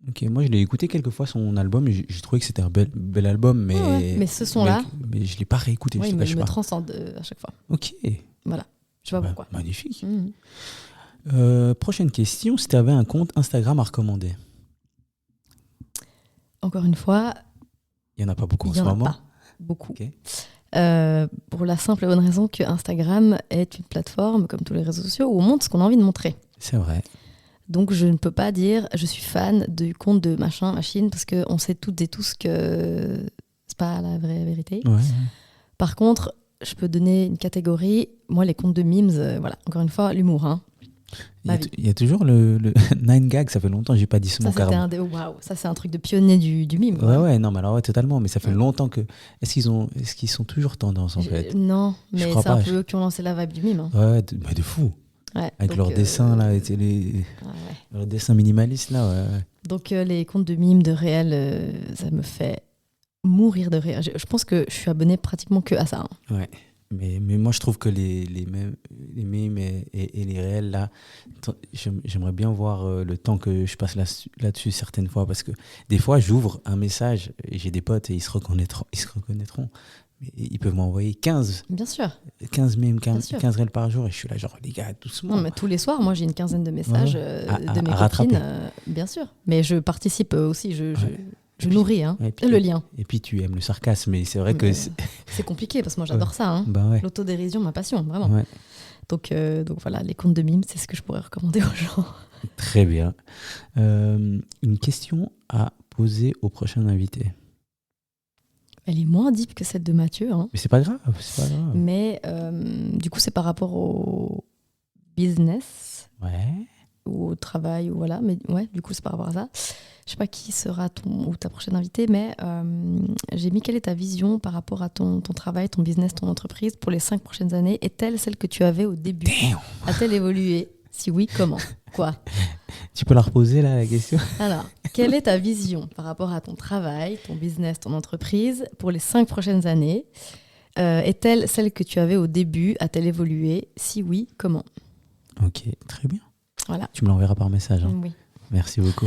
Ok, moi je l'ai écouté quelques fois son album et j'ai trouvé que c'était un bel album, mais, Ouais. Mais ce son-là, mais je l'ai pas réécouté, ouais, je il te me, cache il me pas. transcende à chaque fois. Ok, Voilà. Je sais pas Bah, pourquoi. magnifique. Prochaine question, si tu avais un compte Instagram à recommander. Encore une fois, Il y en a pas beaucoup il en y ce en a moment. pas beaucoup. Ok. Pour la simple et bonne raison que Instagram est une plateforme, comme tous les réseaux sociaux, où on montre ce qu'on a envie de montrer. C'est vrai. Donc je ne peux pas dire je suis fan du compte de machin, machine, parce qu'on sait toutes et tous que c'est pas la vraie vérité. Ouais. Par contre, je peux donner une catégorie. Moi, les comptes de memes, voilà, encore une fois, l'humour. Hein. Il y a toujours le 9gag, ça fait longtemps que j'ai pas dit ce Ça, mot c'était carrément. un des. Waouh, ça, c'est un truc de pionnier du meme. Quoi. Ouais, non, mais alors ouais, totalement. Mais ça fait Ouais. longtemps que. Est-ce qu'ils sont toujours tendance en fait? Non, Je mais crois c'est un pas. peu eux qui ont lancé la vibe du meme. Hein. Ouais, de fou. Ouais, Avec donc, leurs dessins là, et ouais. leurs dessins minimalistes là, ouais. Donc les comptes de mimes, de réel, ça me fait mourir de rire. Je pense que je suis abonnée pratiquement que à ça. Hein. Ouais. Mais moi, je trouve que les mèmes et les réels, là, j'aimerais bien voir le temps que je passe là-dessus certaines fois. Parce que des fois, j'ouvre un message et j'ai des potes et ils se reconnaîtront. Mais ils peuvent m'envoyer 15 Bien sûr. mèmes, Bien sûr. 15 réels par jour. Et je suis là, genre, les gars, doucement. Non, mais tous les soirs, moi, j'ai une quinzaine de messages de mes à rattraper. copines. Bien sûr. Mais je participe aussi. Je puis- nourris hein, et puis- le lien. Et puis, tu aimes le sarcasme. Mais c'est vrai que. Mais c'est compliqué parce que moi, j'adore ça. Hein. Bah ouais. L'autodérision, ma passion, vraiment. Ouais. Donc voilà, les comptes de mimes, c'est ce que je pourrais recommander aux gens. Très bien. Une question à poser au prochain invité. Elle est moins deep que celle de Mathieu. Hein. Mais c'est pas grave, c'est pas grave. Mais du coup, c'est par rapport au business Ouais. ou au travail. Ou voilà. Mais ouais, du coup, c'est par rapport à ça. Je sais pas qui sera ou ta prochaine invitée, mais j'ai mis quelle est ta vision par rapport à ton travail, ton business, ton entreprise pour les 5 prochaines années? Est-elle celle que tu avais au début? Damn. A-t-elle évolué? Si oui, comment? Quoi? Tu peux la reposer là, la question? Alors, quelle est ta vision par rapport à ton travail, ton business, ton entreprise pour les 5 prochaines années? Est-elle celle que tu avais au début? A-t-elle évolué? Si oui, comment? Ok, très bien. Voilà. Tu me l'enverras par message. Hein. Oui. Merci beaucoup.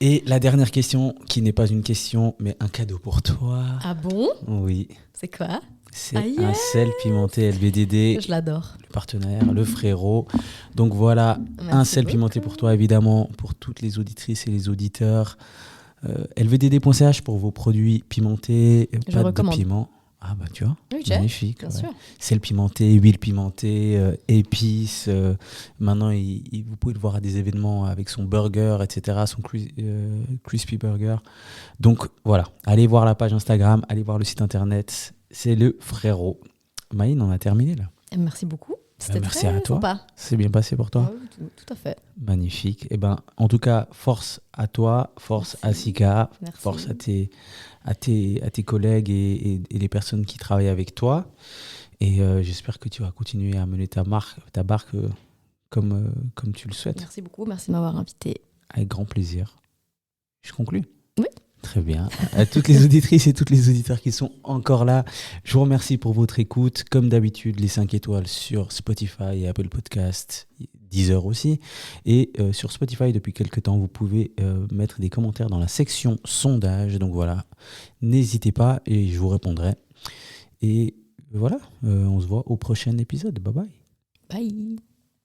Et la dernière question, qui n'est pas une question, mais un cadeau pour toi. Ah bon? Oui, C'est quoi? c'est Ah, yes. un sel pimenté LVDD, Je l'adore. le partenaire, le frérot. Donc voilà, Merci un sel beaucoup. pimenté pour toi, évidemment, pour toutes les auditrices et les auditeurs. LVDD.ch pour vos produits pimentés, Je pâte de recommande. piment. Ah bah tu vois, Oui, j'ai. magnifique. Bien ouais. sûr. Sel pimenté, huile pimentée, épices. Maintenant, vous pouvez le voir à des événements avec son burger, etc., son crispy burger. Donc voilà, allez voir la page Instagram, allez voir le site internet. C'est le frérot. Maïne, on a terminé là. Et merci beaucoup. C'était merci très à toi. sympa. C'est bien passé pour toi? Ouais, tout à fait. Magnifique. Et ben, en tout cas, force à toi, force Merci. à Sika, Merci. force à tes collègues et les personnes qui travaillent avec toi. Et j'espère que tu vas continuer à mener ta barque comme tu le souhaites. Merci beaucoup. Merci de m'avoir invité. Avec grand plaisir. Je conclue? Oui. Très bien. À toutes les auditrices et tous les auditeurs qui sont encore là, je vous remercie pour votre écoute. Comme d'habitude, les 5 étoiles sur Spotify et Apple Podcast, Deezer aussi. Et sur Spotify, depuis quelques temps, vous pouvez mettre des commentaires dans la section sondage. Donc voilà, n'hésitez pas et je vous répondrai. Et voilà, on se voit au prochain épisode. Bye bye. Bye.